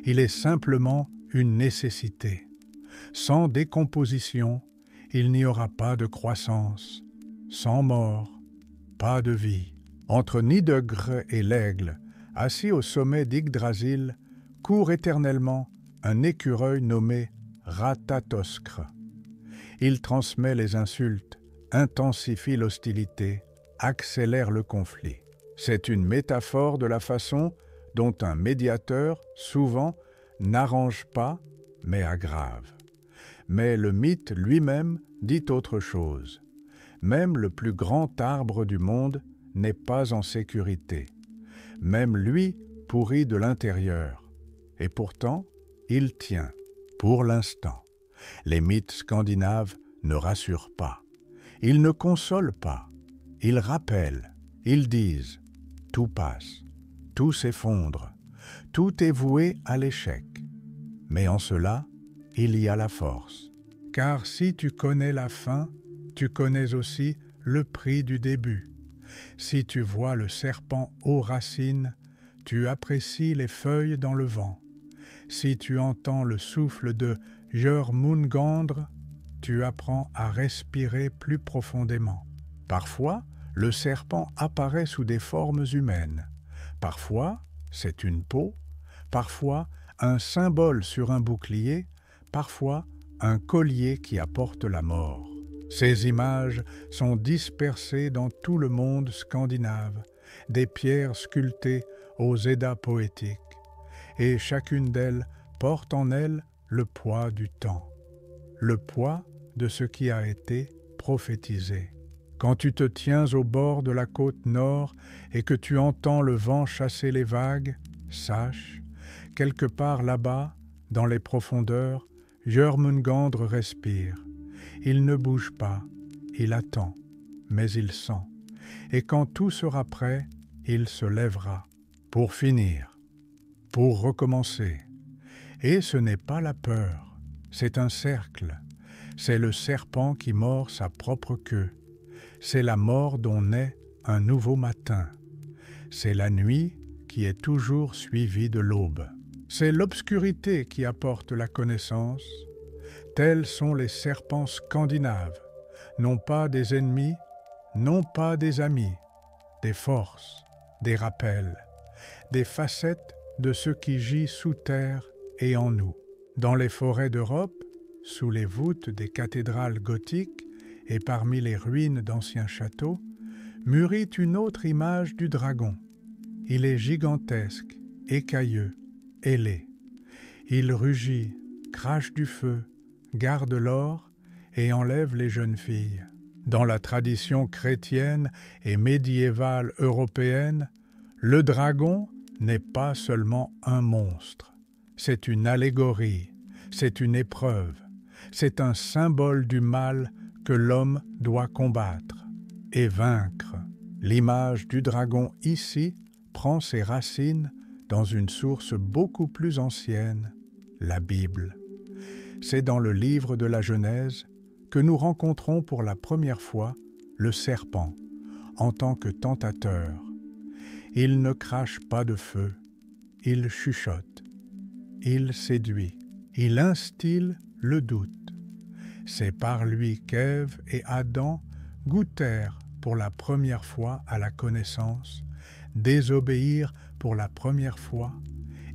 Il est simplement une nécessité. Sans décomposition, il n'y aura pas de croissance. Sans mort, pas de vie. Entre Nidogre et l'aigle, assis au sommet d'Yggdrasil, court éternellement un écureuil nommé Ratatoskr. Il transmet les insultes, intensifie l'hostilité, accélère le conflit. C'est une métaphore de la façon dont un médiateur, souvent, n'arrange pas, mais aggrave. Mais le mythe lui-même dit autre chose. Même le plus grand arbre du monde n'est pas en sécurité. Même lui pourrit de l'intérieur. Et pourtant, il tient, pour l'instant. Les mythes scandinaves ne rassurent pas. Ils ne consolent pas. Ils rappellent. Ils disent « tout passe, tout s'effondre, tout est voué à l'échec ». Mais en cela, il y a la force. Car si tu connais la fin, tu connais aussi le prix du début. Si tu vois le serpent aux racines, tu apprécies les feuilles dans le vent. Si tu entends le souffle de Jörmungandr, tu apprends à respirer plus profondément. Parfois, le serpent apparaît sous des formes humaines. Parfois, c'est une peau. Parfois, un symbole sur un bouclier. Parfois, un collier qui apporte la mort. Ces images sont dispersées dans tout le monde scandinave, des pierres sculptées aux Eddas poétiques, et chacune d'elles porte en elle le poids du temps, le poids de ce qui a été prophétisé. Quand tu te tiens au bord de la côte nord et que tu entends le vent chasser les vagues, sache, quelque part là-bas, dans les profondeurs, Jörmungandr respire. Il ne bouge pas, il attend, mais il sent. Et quand tout sera prêt, il se lèvera, pour finir, pour recommencer. Et ce n'est pas la peur, c'est un cercle. C'est le serpent qui mord sa propre queue. C'est la mort dont naît un nouveau matin. C'est la nuit qui est toujours suivie de l'aube. C'est l'obscurité qui apporte la connaissance. Tels sont les serpents scandinaves, non pas des ennemis, non pas des amis, des forces, des rappels, des facettes de ce qui gît sous terre et en nous. Dans les forêts d'Europe, sous les voûtes des cathédrales gothiques et parmi les ruines d'anciens châteaux, mûrit une autre image du dragon. Il est gigantesque, écailleux, ailé. Il rugit, crache du feu, garde l'or et enlève les jeunes filles. Dans la tradition chrétienne et médiévale européenne, le dragon n'est pas seulement un monstre. C'est une allégorie, c'est une épreuve, c'est un symbole du mal que l'homme doit combattre et vaincre. L'image du dragon ici prend ses racines dans une source beaucoup plus ancienne, la Bible. C'est dans le livre de la Genèse que nous rencontrons pour la première fois le serpent en tant que tentateur. Il ne crache pas de feu, il chuchote, il séduit, il instille le doute. C'est par lui qu'Ève et Adam goûtèrent pour la première fois à la connaissance, désobéirent pour la première fois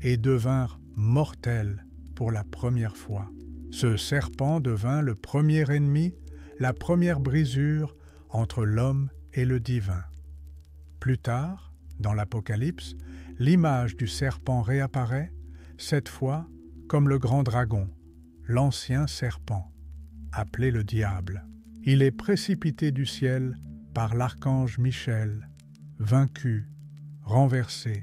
et devinrent mortels pour la première fois. Ce serpent devint le premier ennemi, la première brisure entre l'homme et le divin. Plus tard, dans l'Apocalypse, l'image du serpent réapparaît, cette fois comme le grand dragon, l'ancien serpent, appelé le diable. Il est précipité du ciel par l'archange Michel, vaincu, renversé.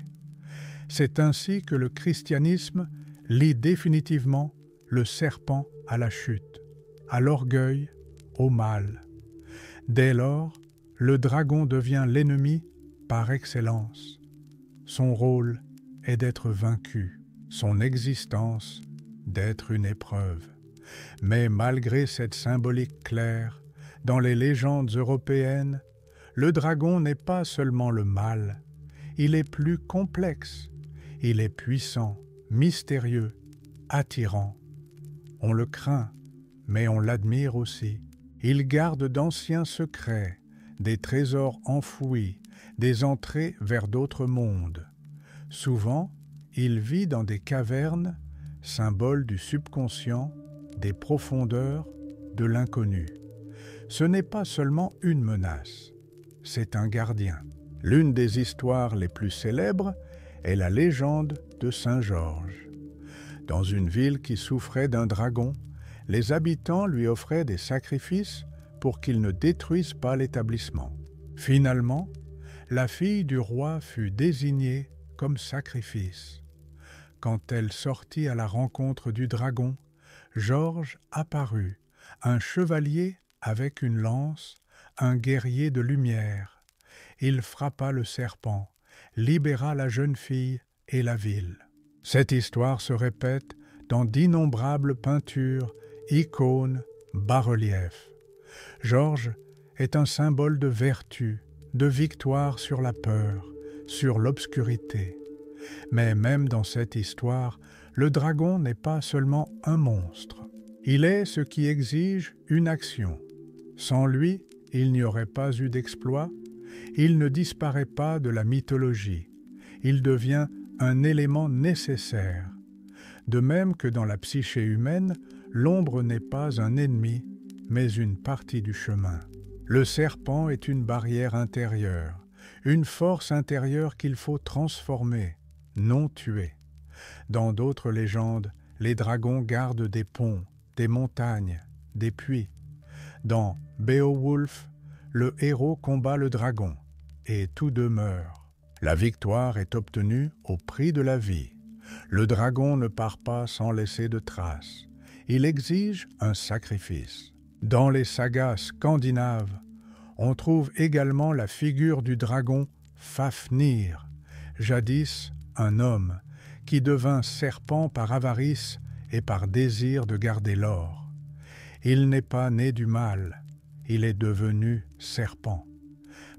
C'est ainsi que le christianisme lie définitivement le serpent à la chute, à l'orgueil, au mal. Dès lors, le dragon devient l'ennemi par excellence. Son rôle est d'être vaincu, son existence d'être une épreuve. Mais malgré cette symbolique claire, dans les légendes européennes, le dragon n'est pas seulement le mal, il est plus complexe, il est puissant, mystérieux, attirant. On le craint, mais on l'admire aussi. Il garde d'anciens secrets, des trésors enfouis, des entrées vers d'autres mondes. Souvent, il vit dans des cavernes, symboles du subconscient, des profondeurs, de l'inconnu. Ce n'est pas seulement une menace, c'est un gardien. L'une des histoires les plus célèbres est la légende de Saint Georges. Dans une ville qui souffrait d'un dragon, les habitants lui offraient des sacrifices pour qu'il ne détruise pas l'établissement. Finalement, la fille du roi fut désignée comme sacrifice. Quand elle sortit à la rencontre du dragon, Georges apparut, un chevalier avec une lance, un guerrier de lumière. Il frappa le serpent, libéra la jeune fille et la ville. Cette histoire se répète dans d'innombrables peintures, icônes, bas-reliefs. Georges est un symbole de vertu, de victoire sur la peur, sur l'obscurité. Mais même dans cette histoire, le dragon n'est pas seulement un monstre. Il est ce qui exige une action. Sans lui, il n'y aurait pas eu d'exploit. Il ne disparaît pas de la mythologie. Il devient un élément nécessaire. De même que dans la psyché humaine, l'ombre n'est pas un ennemi, mais une partie du chemin. Le serpent est une barrière intérieure, une force intérieure qu'il faut transformer, non tuer. Dans d'autres légendes, les dragons gardent des ponts, des montagnes, des puits. Dans Beowulf, le héros combat le dragon, et tous deux meurent. La victoire est obtenue au prix de la vie. Le dragon ne part pas sans laisser de traces. Il exige un sacrifice. Dans les sagas scandinaves, on trouve également la figure du dragon Fafnir, jadis un homme, qui devint serpent par avarice et par désir de garder l'or. Il n'est pas né du mal, il est devenu serpent,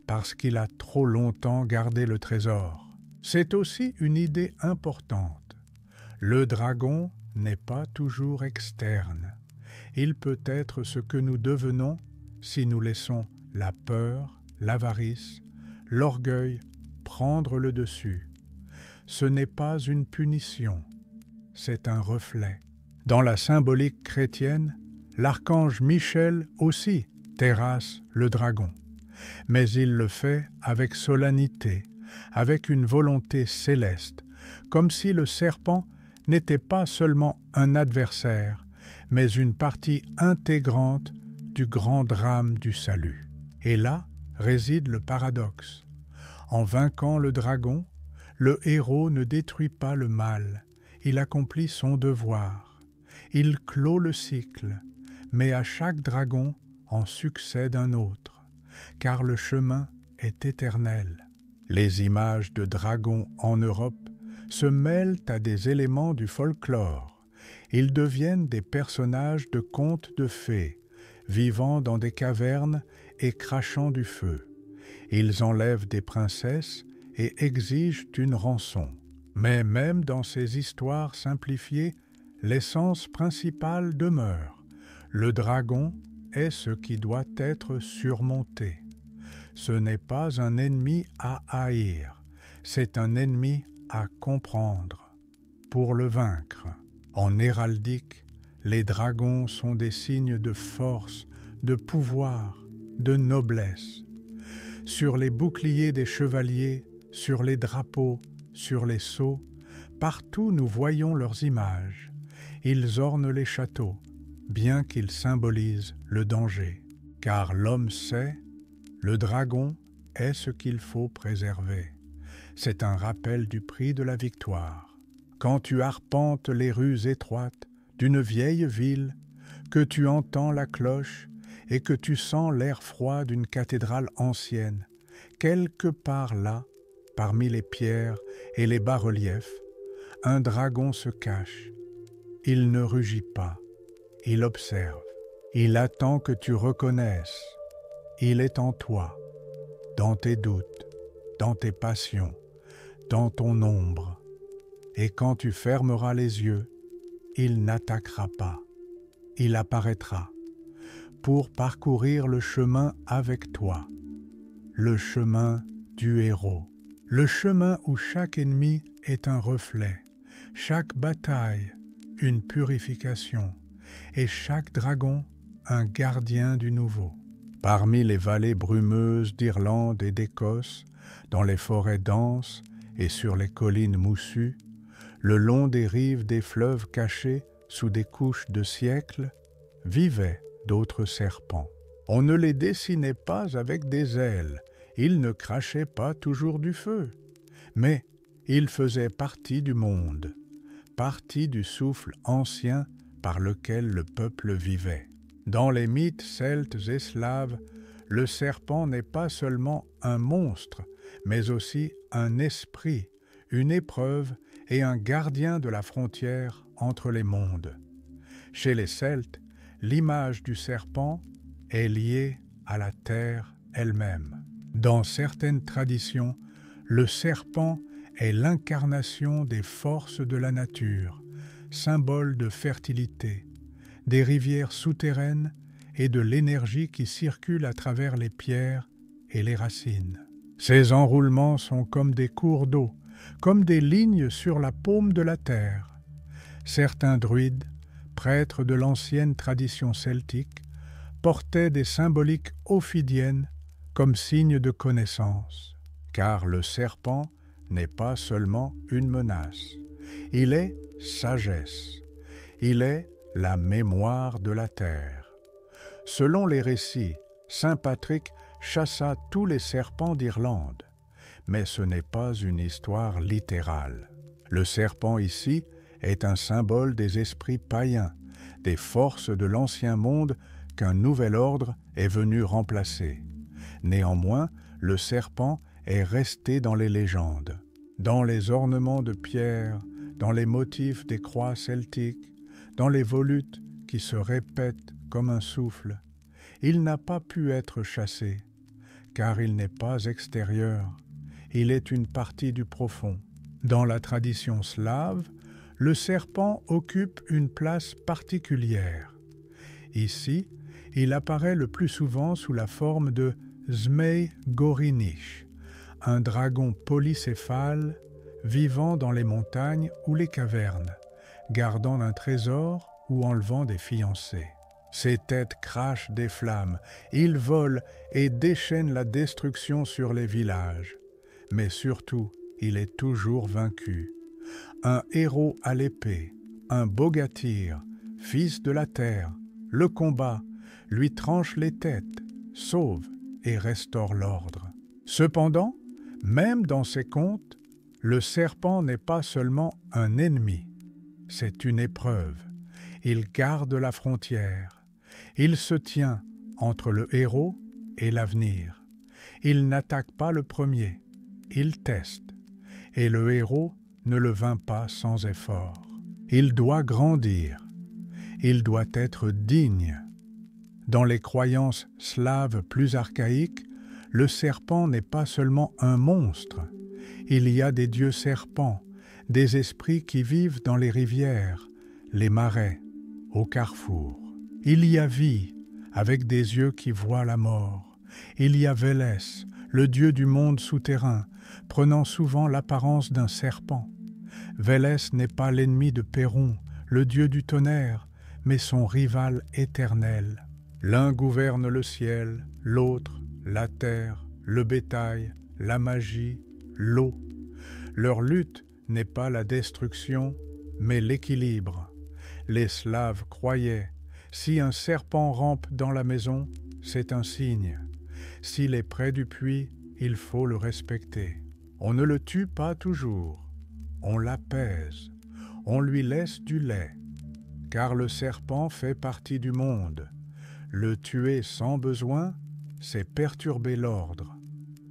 parce qu'il a trop longtemps gardé le trésor. C'est aussi une idée importante. Le dragon n'est pas toujours externe. Il peut être ce que nous devenons si nous laissons la peur, l'avarice, l'orgueil prendre le dessus. Ce n'est pas une punition, c'est un reflet. Dans la symbolique chrétienne, l'archange Michel aussi terrasse le dragon, mais il le fait avec solennité, avec une volonté céleste, comme si le serpent n'était pas seulement un adversaire, mais une partie intégrante du grand drame du salut. Et là réside le paradoxe. En vainquant le dragon, le héros ne détruit pas le mal, il accomplit son devoir. Il clôt le cycle, mais à chaque dragon en succède un autre, car le chemin est éternel. Les images de dragons en Europe se mêlent à des éléments du folklore. Ils deviennent des personnages de contes de fées, vivant dans des cavernes et crachant du feu. Ils enlèvent des princesses et exigent une rançon. Mais même dans ces histoires simplifiées, l'essence principale demeure. Le dragon est ce qui doit être surmonté. Ce n'est pas un ennemi à haïr, c'est un ennemi à comprendre, pour le vaincre. En héraldique, les dragons sont des signes de force, de pouvoir, de noblesse. Sur les boucliers des chevaliers, sur les drapeaux, sur les sceaux, partout nous voyons leurs images. Ils ornent les châteaux, bien qu'ils symbolisent le danger. Car l'homme sait, le dragon est ce qu'il faut préserver. C'est un rappel du prix de la victoire. Quand tu arpentes les rues étroites d'une vieille ville, que tu entends la cloche et que tu sens l'air froid d'une cathédrale ancienne, quelque part là, parmi les pierres et les bas-reliefs, un dragon se cache. Il ne rugit pas, il observe. Il attend que tu reconnaisses. Il est en toi, dans tes doutes, dans tes passions, dans ton ombre. Et quand tu fermeras les yeux, il n'attaquera pas. Il apparaîtra pour parcourir le chemin avec toi, le chemin du héros. Le chemin où chaque ennemi est un reflet, chaque bataille une purification, et chaque dragon un gardien du nouveau. Parmi les vallées brumeuses d'Irlande et d'Écosse, dans les forêts denses et sur les collines moussues, le long des rives des fleuves cachés sous des couches de siècles, vivaient d'autres serpents. On ne les dessinait pas avec des ailes, ils ne crachaient pas toujours du feu, mais ils faisaient partie du monde, partie du souffle ancien par lequel le peuple vivait. Dans les mythes celtes et slaves, le serpent n'est pas seulement un monstre, mais aussi un esprit, une épreuve et un gardien de la frontière entre les mondes. Chez les Celtes, l'image du serpent est liée à la terre elle-même. Dans certaines traditions, le serpent est l'incarnation des forces de la nature, symbole de fertilité, des rivières souterraines et de l'énergie qui circule à travers les pierres et les racines. Ces enroulements sont comme des cours d'eau, comme des lignes sur la paume de la terre. Certains druides, prêtres de l'ancienne tradition celtique, portaient des symboliques ophidiennes comme signe de connaissance, car le serpent n'est pas seulement une menace, il est sagesse, il est la mémoire de la terre. Selon les récits, saint Patrick chassa tous les serpents d'Irlande, mais ce n'est pas une histoire littérale. Le serpent ici est un symbole des esprits païens, des forces de l'ancien monde qu'un nouvel ordre est venu remplacer. Néanmoins, le serpent est resté dans les légendes, dans les ornements de pierre, dans les motifs des croix celtiques, dans les volutes qui se répètent comme un souffle. Il n'a pas pu être chassé, car il n'est pas extérieur, il est une partie du profond. Dans la tradition slave, le serpent occupe une place particulière. Ici, il apparaît le plus souvent sous la forme de Zmej Gorinish, un dragon polycéphale vivant dans les montagnes ou les cavernes, gardant un trésor ou enlevant des fiancés. Ses têtes crachent des flammes, il vole et déchaîne la destruction sur les villages. Mais surtout, il est toujours vaincu. Un héros à l'épée, un bogatyr, fils de la terre, le combat, lui tranche les têtes, sauve et restaure l'ordre. Cependant, même dans ses contes, le serpent n'est pas seulement un ennemi, c'est une épreuve. Il garde la frontière. Il se tient entre le héros et l'avenir. Il n'attaque pas le premier, il teste. Et le héros ne le vainc pas sans effort. Il doit grandir. Il doit être digne. Dans les croyances slaves plus archaïques, le serpent n'est pas seulement un monstre. Il y a des dieux serpents, des esprits qui vivent dans les rivières, les marais, au carrefour. Il y a Vie, avec des yeux qui voient la mort. Il y a Vélès, le dieu du monde souterrain, prenant souvent l'apparence d'un serpent. Vélès n'est pas l'ennemi de Perron, le dieu du tonnerre, mais son rival éternel. L'un gouverne le ciel, l'autre la terre, le bétail, la magie, l'eau. Leur lutte n'est pas la destruction, mais l'équilibre. Les Slaves croyaient, si un serpent rampe dans la maison, c'est un signe. S'il est près du puits, il faut le respecter. On ne le tue pas toujours, on l'apaise, on lui laisse du lait, car le serpent fait partie du monde. Le tuer sans besoin, c'est perturber l'ordre,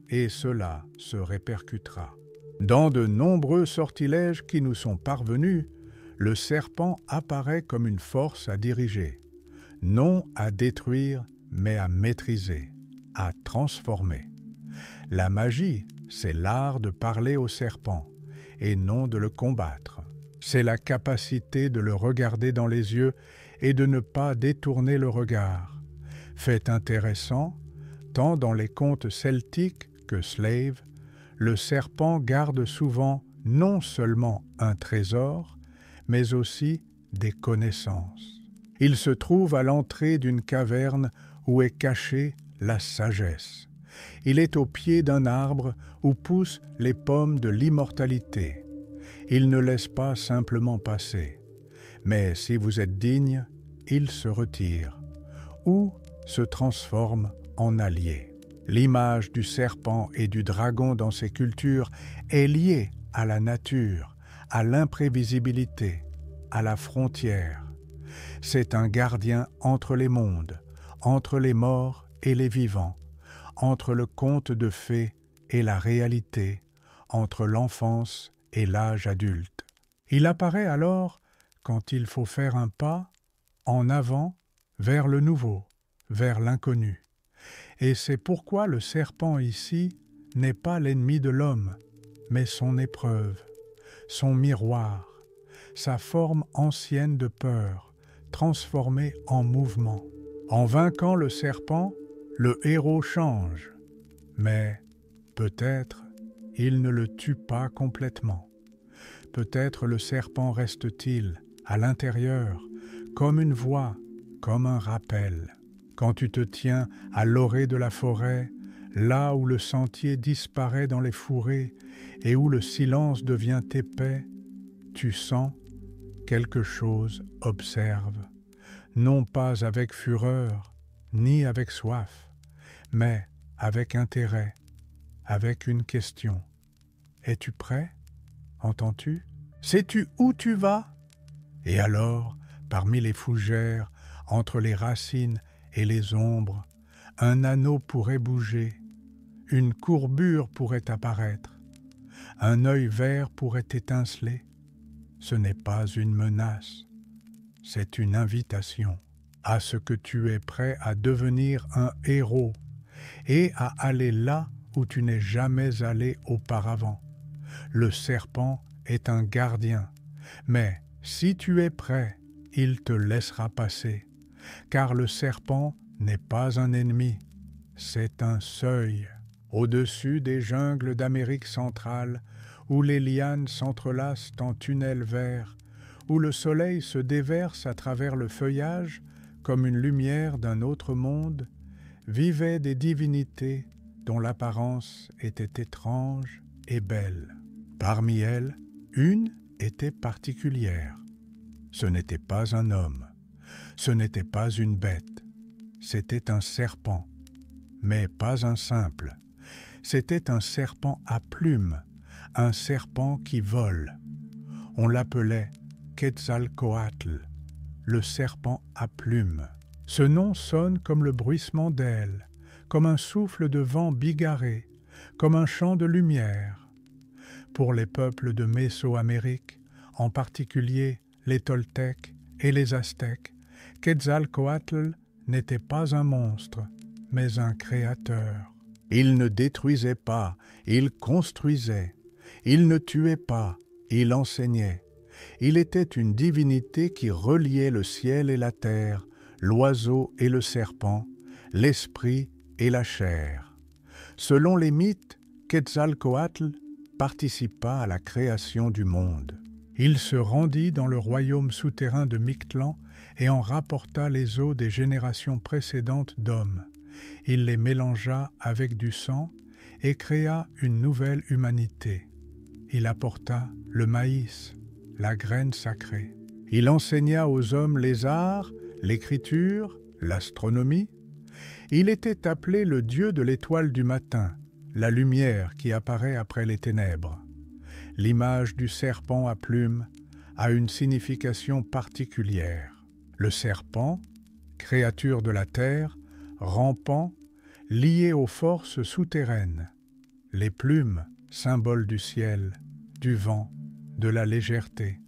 et cela se répercutera. Dans de nombreux sortilèges qui nous sont parvenus, le serpent apparaît comme une force à diriger, non à détruire, mais à maîtriser, à transformer. La magie, c'est l'art de parler au serpent, et non de le combattre. C'est la capacité de le regarder dans les yeux et de ne pas détourner le regard. Fait intéressant, Tant dans les contes celtiques que Slave, le serpent garde souvent non seulement un trésor, mais aussi des connaissances. Il se trouve à l'entrée d'une caverne où est cachée la sagesse. Il est au pied d'un arbre où poussent les pommes de l'immortalité. Il ne laisse pas simplement passer, mais si vous êtes digne, il se retire ou se transforme en allié. L'image du serpent et du dragon dans ces cultures est liée à la nature, à l'imprévisibilité, à la frontière. C'est un gardien entre les mondes, entre les morts et les vivants, entre le conte de fées et la réalité, entre l'enfance et l'âge adulte. Il apparaît alors quand il faut faire un pas en avant vers le nouveau, vers l'inconnu. Et c'est pourquoi le serpent ici n'est pas l'ennemi de l'homme, mais son épreuve, son miroir, sa forme ancienne de peur, transformée en mouvement. En vainquant le serpent, le héros change, mais peut-être il ne le tue pas complètement. Peut-être le serpent reste-t-il à l'intérieur, comme une voix, comme un rappel. Quand tu te tiens à l'orée de la forêt, là où le sentier disparaît dans les fourrés et où le silence devient épais, tu sens quelque chose observe, non pas avec fureur, ni avec soif, mais avec intérêt, avec une question. Es-tu prêt? Entends-tu? Sais-tu où tu vas? Et alors, parmi les fougères, entre les racines et les ombres, un anneau pourrait bouger, une courbure pourrait apparaître, un œil vert pourrait étinceler. Ce n'est pas une menace, c'est une invitation à ce que tu es prêt à devenir un héros et à aller là où tu n'es jamais allé auparavant. Le serpent est un gardien, mais si tu es prêt, il te laissera passer, car le serpent n'est pas un ennemi, c'est un seuil. Au-dessus des jungles d'Amérique centrale, où les lianes s'entrelacent en tunnels verts, où le soleil se déverse à travers le feuillage comme une lumière d'un autre monde, vivaient des divinités dont l'apparence était étrange et belle. Parmi elles, une était particulière. Ce n'était pas un homme, ce n'était pas une bête, c'était un serpent, mais pas un simple. C'était un serpent à plumes, un serpent qui vole. On l'appelait Quetzalcoatl, le serpent à plumes. Ce nom sonne comme le bruissement d'ailes, comme un souffle de vent bigarré, comme un chant de lumière. Pour les peuples de Mésoamérique, en particulier les Toltèques et les Aztèques, Quetzalcoatl n'était pas un monstre, mais un créateur. Il ne détruisait pas, il construisait. Il ne tuait pas, il enseignait. Il était une divinité qui reliait le ciel et la terre, l'oiseau et le serpent, l'esprit et la chair. Selon les mythes, Quetzalcoatl participa à la création du monde. Il se rendit dans le royaume souterrain de Mictlan et en rapporta les os des générations précédentes d'hommes. Il les mélangea avec du sang et créa une nouvelle humanité. Il apporta le maïs, la graine sacrée. Il enseigna aux hommes les arts, l'écriture, l'astronomie. Il était appelé le dieu de l'étoile du matin, la lumière qui apparaît après les ténèbres. L'image du serpent à plumes a une signification particulière. Le serpent, créature de la terre, rampant, lié aux forces souterraines. Les plumes, symbole du ciel, du vent, de la légèreté.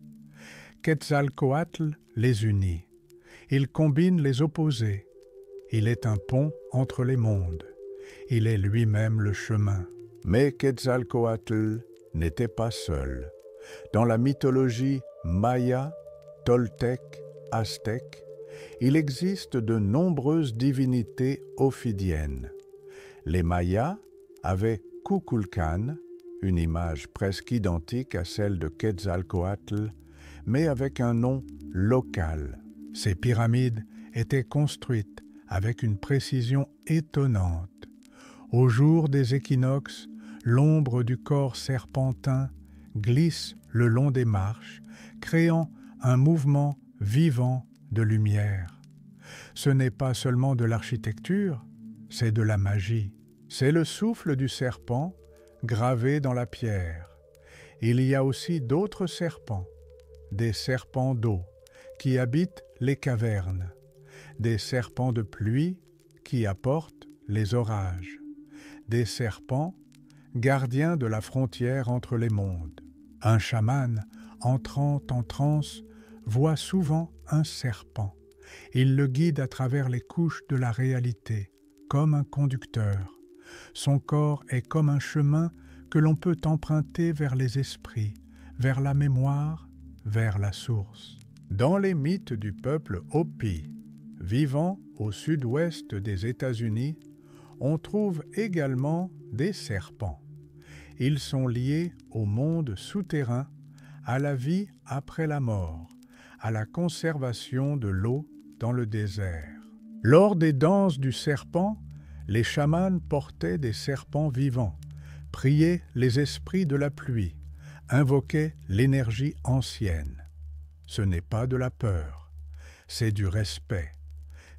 Quetzalcoatl les unit. Il combine les opposés. Il est un pont entre les mondes. Il est lui-même le chemin. Mais Quetzalcoatl n'était pas seul. Dans la mythologie maya, toltèque, aztèque, il existe de nombreuses divinités ophidiennes. Les Mayas avaient Kukulcan, une image presque identique à celle de Quetzalcoatl, mais avec un nom local. Ces pyramides étaient construites avec une précision étonnante. Au jour des équinoxes, l'ombre du corps serpentin glisse le long des marches, créant un mouvement vivant de lumière. Ce n'est pas seulement de l'architecture, c'est de la magie. C'est le souffle du serpent gravé dans la pierre. Il y a aussi d'autres serpents, des serpents d'eau qui habitent les cavernes, des serpents de pluie qui apportent les orages, des serpents gardiens de la frontière entre les mondes. Un chaman, entrant en transe, voit souvent un serpent. Il le guide à travers les couches de la réalité, comme un conducteur. Son corps est comme un chemin que l'on peut emprunter vers les esprits, vers la mémoire, vers la source. Dans les mythes du peuple Hopi, vivant au sud-ouest des États-Unis, on trouve également des serpents. Ils sont liés au monde souterrain, à la vie après la mort, à la conservation de l'eau dans le désert. Lors des danses du serpent, les chamans portaient des serpents vivants, priaient les esprits de la pluie, invoquaient l'énergie ancienne. Ce n'est pas de la peur, c'est du respect,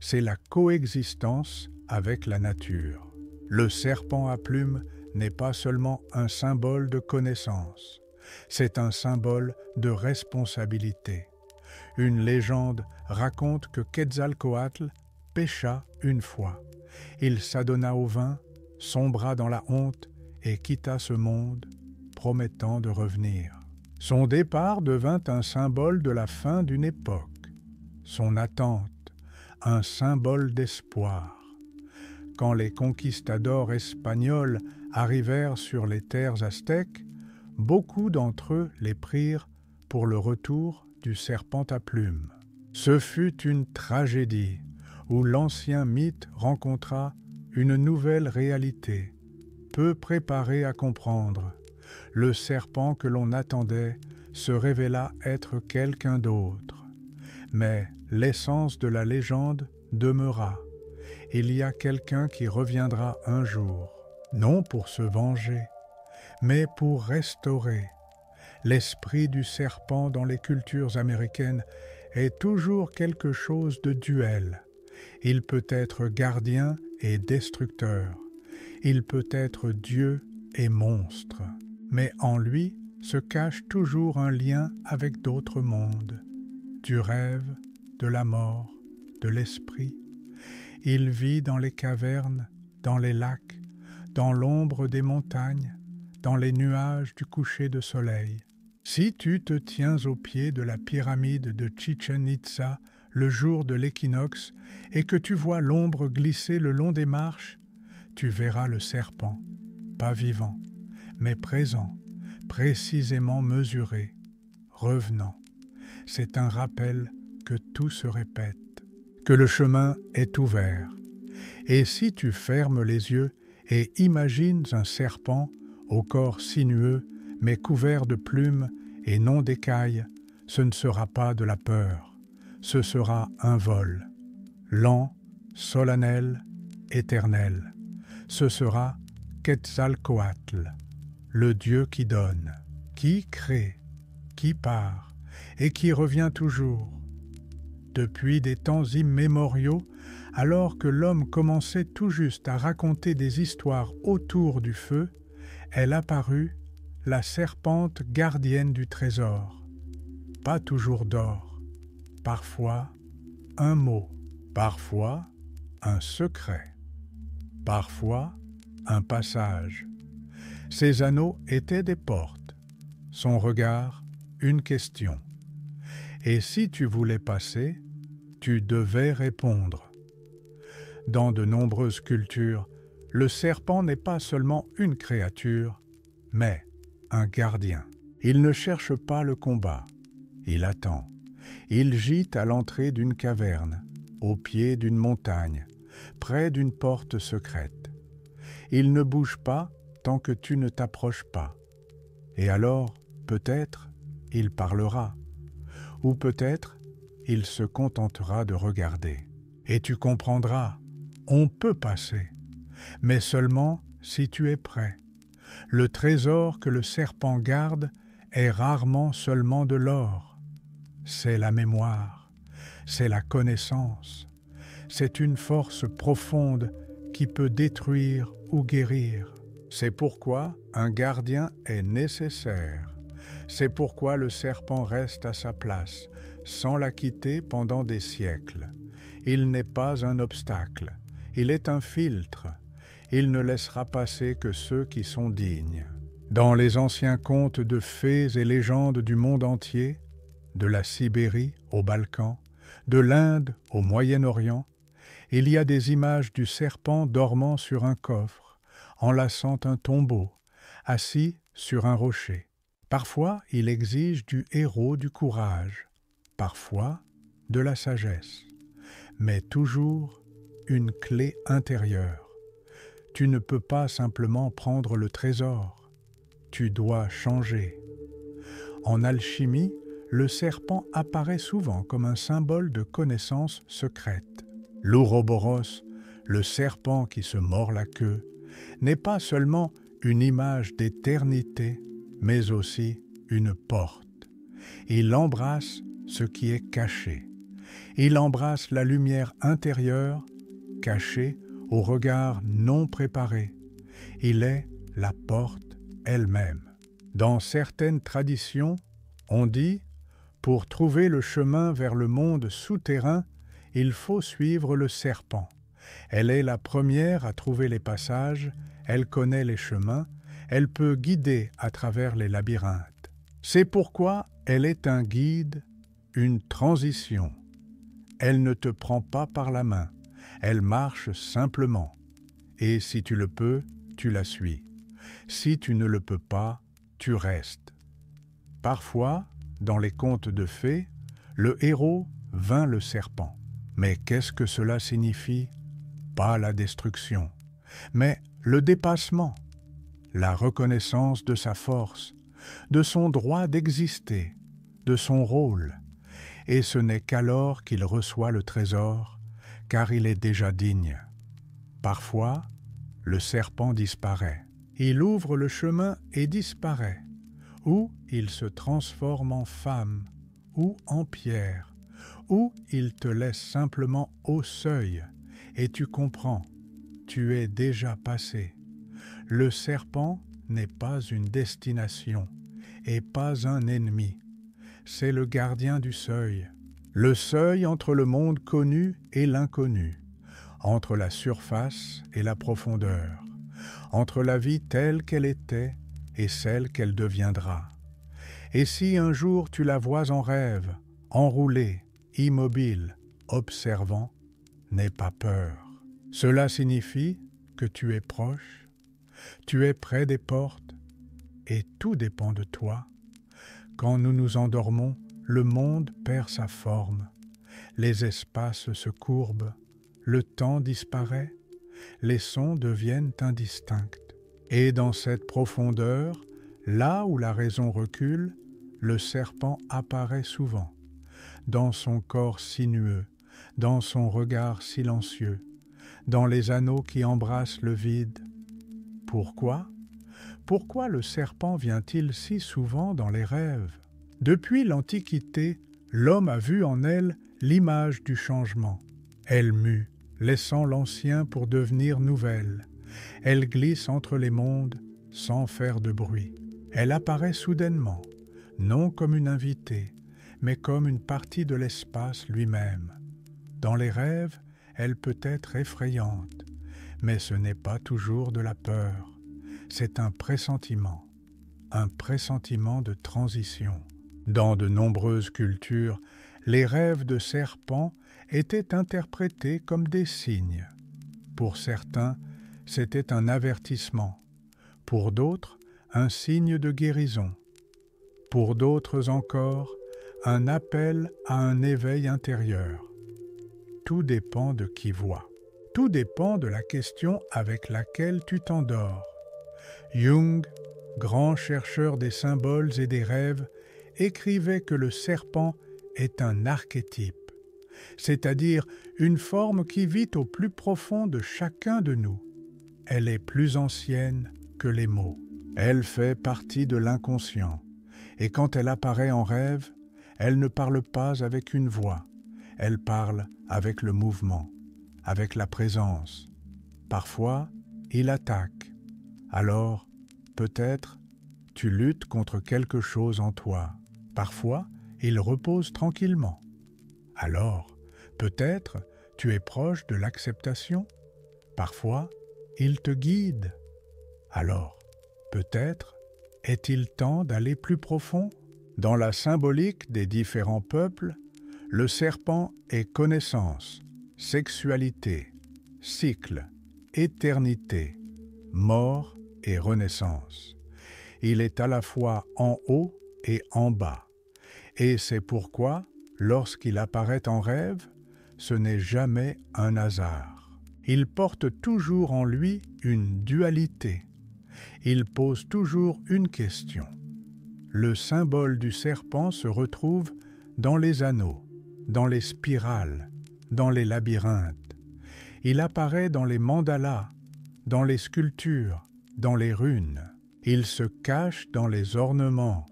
c'est la coexistence avec la nature. Le serpent à plumes n'est pas seulement un symbole de connaissance, c'est un symbole de responsabilité. Une légende raconte que Quetzalcoatl pécha une fois. Il s'adonna au vin, sombra dans la honte et quitta ce monde, promettant de revenir. Son départ devint un symbole de la fin d'une époque, son attente, un symbole d'espoir. Quand les conquistadors espagnols arrivèrent sur les terres aztèques, beaucoup d'entre eux les prirent pour le retour du serpent à plumes. Ce fut une tragédie où l'ancien mythe rencontra une nouvelle réalité, peu préparée à comprendre. Le serpent que l'on attendait se révéla être quelqu'un d'autre. Mais l'essence de la légende demeura. Il y a quelqu'un qui reviendra un jour, non pour se venger, mais pour restaurer. L'esprit du serpent dans les cultures américaines est toujours quelque chose de duel. Il peut être gardien et destructeur. Il peut être Dieu et monstre. Mais en lui se cache toujours un lien avec d'autres mondes. Du rêve, de la mort, de l'esprit. Il vit dans les cavernes, dans les lacs, dans l'ombre des montagnes, dans les nuages du coucher de soleil. Si tu te tiens au pied de la pyramide de Chichen Itza le jour de l'équinoxe et que tu vois l'ombre glisser le long des marches, tu verras le serpent, pas vivant, mais présent, précisément mesuré, revenant. C'est un rappel que tout se répète, que le chemin est ouvert. Et si tu fermes les yeux et imagines un serpent au corps sinueux, mais couvert de plumes et non d'écailles, ce ne sera pas de la peur, ce sera un vol, lent, solennel, éternel. Ce sera Quetzalcoatl, le Dieu qui donne, qui crée, qui part et qui revient toujours. Depuis des temps immémoriaux, alors que l'homme commençait tout juste à raconter des histoires autour du feu, elle apparut, la serpente gardienne du trésor. Pas toujours d'or, parfois un mot, parfois un secret, parfois un passage. Ses anneaux étaient des portes, son regard une question. Et si tu voulais passer, tu devais répondre. Dans de nombreuses cultures, le serpent n'est pas seulement une créature, mais un gardien. Il ne cherche pas le combat, il attend. Il gît à l'entrée d'une caverne, au pied d'une montagne, près d'une porte secrète. Il ne bouge pas tant que tu ne t'approches pas. Et alors, peut-être, il parlera. Ou peut-être, il se contentera de regarder. Et tu comprendras, on peut passer, mais seulement si tu es prêt. Le trésor que le serpent garde est rarement seulement de l'or. C'est la mémoire, c'est la connaissance, c'est une force profonde qui peut détruire ou guérir. C'est pourquoi un gardien est nécessaire. C'est pourquoi le serpent reste à sa place, sans la quitter pendant des siècles. Il n'est pas un obstacle, il est un filtre. Il ne laissera passer que ceux qui sont dignes. Dans les anciens contes de fées et légendes du monde entier, de la Sibérie aux Balkans, de l'Inde au Moyen-Orient, il y a des images du serpent dormant sur un coffre, enlaçant un tombeau, assis sur un rocher. Parfois, il exige du héros du courage, parfois de la sagesse, mais toujours une clé intérieure. Tu ne peux pas simplement prendre le trésor, tu dois changer. En alchimie, le serpent apparaît souvent comme un symbole de connaissance secrète. L'Ouroboros, le serpent qui se mord la queue, n'est pas seulement une image d'éternité, mais aussi une porte. Il embrasse ce qui est caché. Il embrasse la lumière intérieure, cachée au regard non préparé. Il est la porte elle-même. Dans certaines traditions, on dit « Pour trouver le chemin vers le monde souterrain, il faut suivre le serpent. Elle est la première à trouver les passages, elle connaît les chemins, elle peut guider à travers les labyrinthes. C'est pourquoi elle est un guide, une transition. Elle ne te prend pas par la main, elle marche simplement. Et si tu le peux, tu la suis. Si tu ne le peux pas, tu restes. Parfois, dans les contes de fées, le héros vainc le serpent. Mais qu'est-ce que cela signifie? Pas la destruction, mais le dépassement, la reconnaissance de sa force, de son droit d'exister, de son rôle. Et ce n'est qu'alors qu'il reçoit le trésor, car il est déjà digne. Parfois, le serpent disparaît. Il ouvre le chemin et disparaît. Ou il se transforme en femme, ou en pierre, ou il te laisse simplement au seuil, et tu comprends, tu es déjà passé. Le serpent n'est pas une destination, et pas un ennemi. C'est le gardien du seuil. Le seuil entre le monde connu et l'inconnu, entre la surface et la profondeur, entre la vie telle qu'elle était et celle qu'elle deviendra. Et si un jour tu la vois en rêve, enroulée, immobile, observant, n'aie pas peur. Cela signifie que tu es proche, tu es près des portes, et tout dépend de toi. Quand nous nous endormons, le monde perd sa forme, les espaces se courbent, le temps disparaît, les sons deviennent indistincts. Et dans cette profondeur, là où la raison recule, le serpent apparaît souvent, dans son corps sinueux, dans son regard silencieux, dans les anneaux qui embrassent le vide. Pourquoi? Pourquoi le serpent vient-il si souvent dans les rêves? Depuis l'Antiquité, l'homme a vu en elle l'image du changement. Elle mue, laissant l'ancien pour devenir nouvelle. Elle glisse entre les mondes sans faire de bruit. Elle apparaît soudainement, non comme une invitée, mais comme une partie de l'espace lui-même. Dans les rêves, elle peut être effrayante, mais ce n'est pas toujours de la peur. C'est un pressentiment de transition. Dans de nombreuses cultures, les rêves de serpents étaient interprétés comme des signes. Pour certains, c'était un avertissement. Pour d'autres, un signe de guérison. Pour d'autres encore, un appel à un éveil intérieur. Tout dépend de qui voit. Tout dépend de la question avec laquelle tu t'endors. Jung, grand chercheur des symboles et des rêves, écrivait que le serpent est un archétype, c'est-à-dire une forme qui vit au plus profond de chacun de nous. Elle est plus ancienne que les mots. Elle fait partie de l'inconscient, et quand elle apparaît en rêve, elle ne parle pas avec une voix, elle parle avec le mouvement, avec la présence. Parfois, il attaque. Alors, peut-être, tu luttes contre quelque chose en toi. Parfois, il repose tranquillement. Alors, peut-être, tu es proche de l'acceptation. Parfois, il te guide. Alors, peut-être, est-il temps d'aller plus profond? Dans la symbolique des différents peuples, le serpent est connaissance, sexualité, cycle, éternité, mort et renaissance. Il est à la fois en haut et en bas. Et c'est pourquoi, lorsqu'il apparaît en rêve, ce n'est jamais un hasard. Il porte toujours en lui une dualité. Il pose toujours une question. Le symbole du serpent se retrouve dans les anneaux, dans les spirales, dans les labyrinthes. Il apparaît dans les mandalas, dans les sculptures, dans les runes. Il se cache dans les ornements,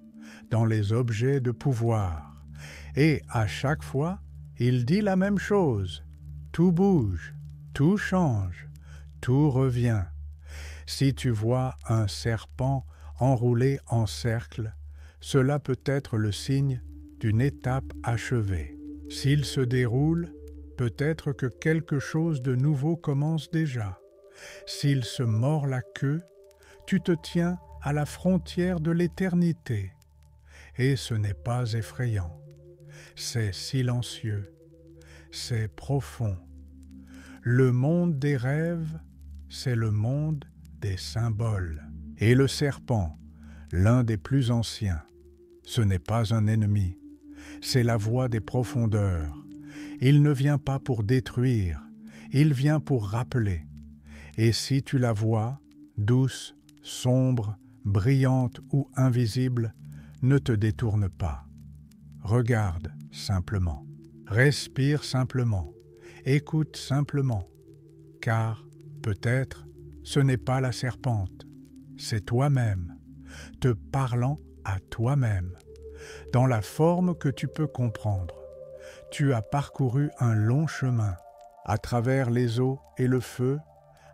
dans les objets de pouvoir. Et à chaque fois, il dit la même chose. Tout bouge, tout change, tout revient. Si tu vois un serpent enroulé en cercle, cela peut être le signe d'une étape achevée. S'il se déroule, peut-être que quelque chose de nouveau commence déjà. S'il se mord la queue, tu te tiens à la frontière de l'éternité. Et ce n'est pas effrayant. C'est silencieux. C'est profond. Le monde des rêves, c'est le monde des symboles. Et le serpent, l'un des plus anciens, ce n'est pas un ennemi, c'est la voix des profondeurs. Il ne vient pas pour détruire, il vient pour rappeler. Et si tu la vois, douce, sombre, brillante ou invisible, ne te détourne pas. Regarde simplement, respire simplement, écoute simplement, car peut-être ce n'est pas la serpente, c'est toi-même, te parlant à toi-même, dans la forme que tu peux comprendre. Tu as parcouru un long chemin, à travers les eaux et le feu,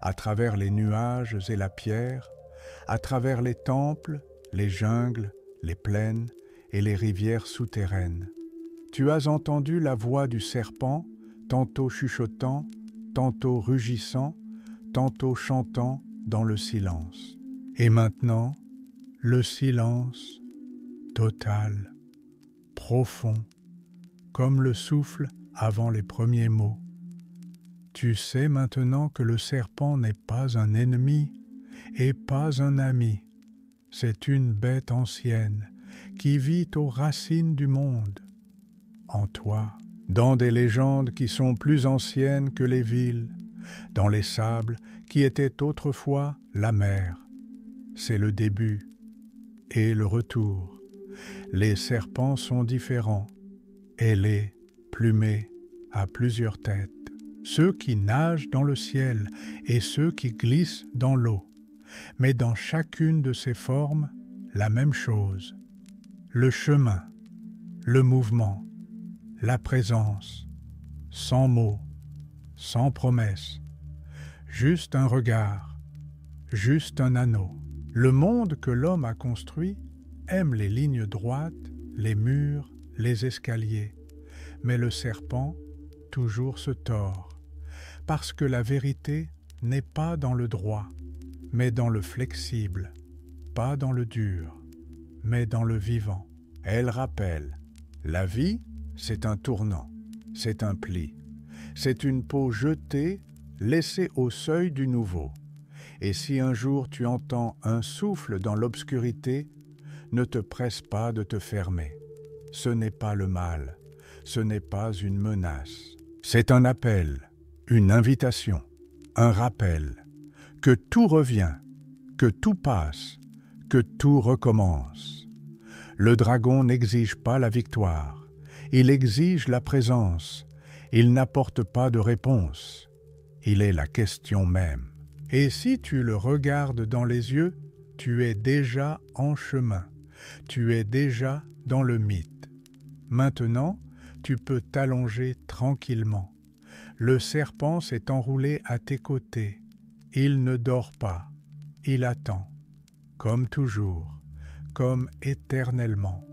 à travers les nuages et la pierre, à travers les temples, les jungles, les plaines et les rivières souterraines. Tu as entendu la voix du serpent, tantôt chuchotant, tantôt rugissant, tantôt chantant dans le silence. Et maintenant, le silence total, profond, comme le souffle avant les premiers mots. Tu sais maintenant que le serpent n'est pas un ennemi et pas un ami. C'est une bête ancienne qui vit aux racines du monde, en toi, dans des légendes qui sont plus anciennes que les villes, dans les sables qui étaient autrefois la mer. C'est le début et le retour. Les serpents sont différents, ailés, plumés, à plusieurs têtes. Ceux qui nagent dans le ciel et ceux qui glissent dans l'eau. Mais dans chacune de ces formes, la même chose. Le chemin, le mouvement, la présence, sans mots, sans promesse, juste un regard, juste un anneau. Le monde que l'homme a construit aime les lignes droites, les murs, les escaliers, mais le serpent toujours se tord, parce que la vérité n'est pas dans le droit, mais dans le flexible, pas dans le dur, mais dans le vivant. Elle rappelle, la vie, c'est un tournant, c'est un pli, c'est une peau jetée, laissée au seuil du nouveau. Et si un jour tu entends un souffle dans l'obscurité, ne te presse pas de te fermer. Ce n'est pas le mal, ce n'est pas une menace. C'est un appel, une invitation. un rappel, que tout revient, que tout passe, que tout recommence. Le dragon n'exige pas la victoire, il exige la présence, il n'apporte pas de réponse, il est la question même. Et si tu le regardes dans les yeux, tu es déjà en chemin, tu es déjà dans le mythe. Maintenant, tu peux t'allonger tranquillement. Le serpent s'est enroulé à tes côtés. Il ne dort pas. Il attend, comme toujours, comme éternellement.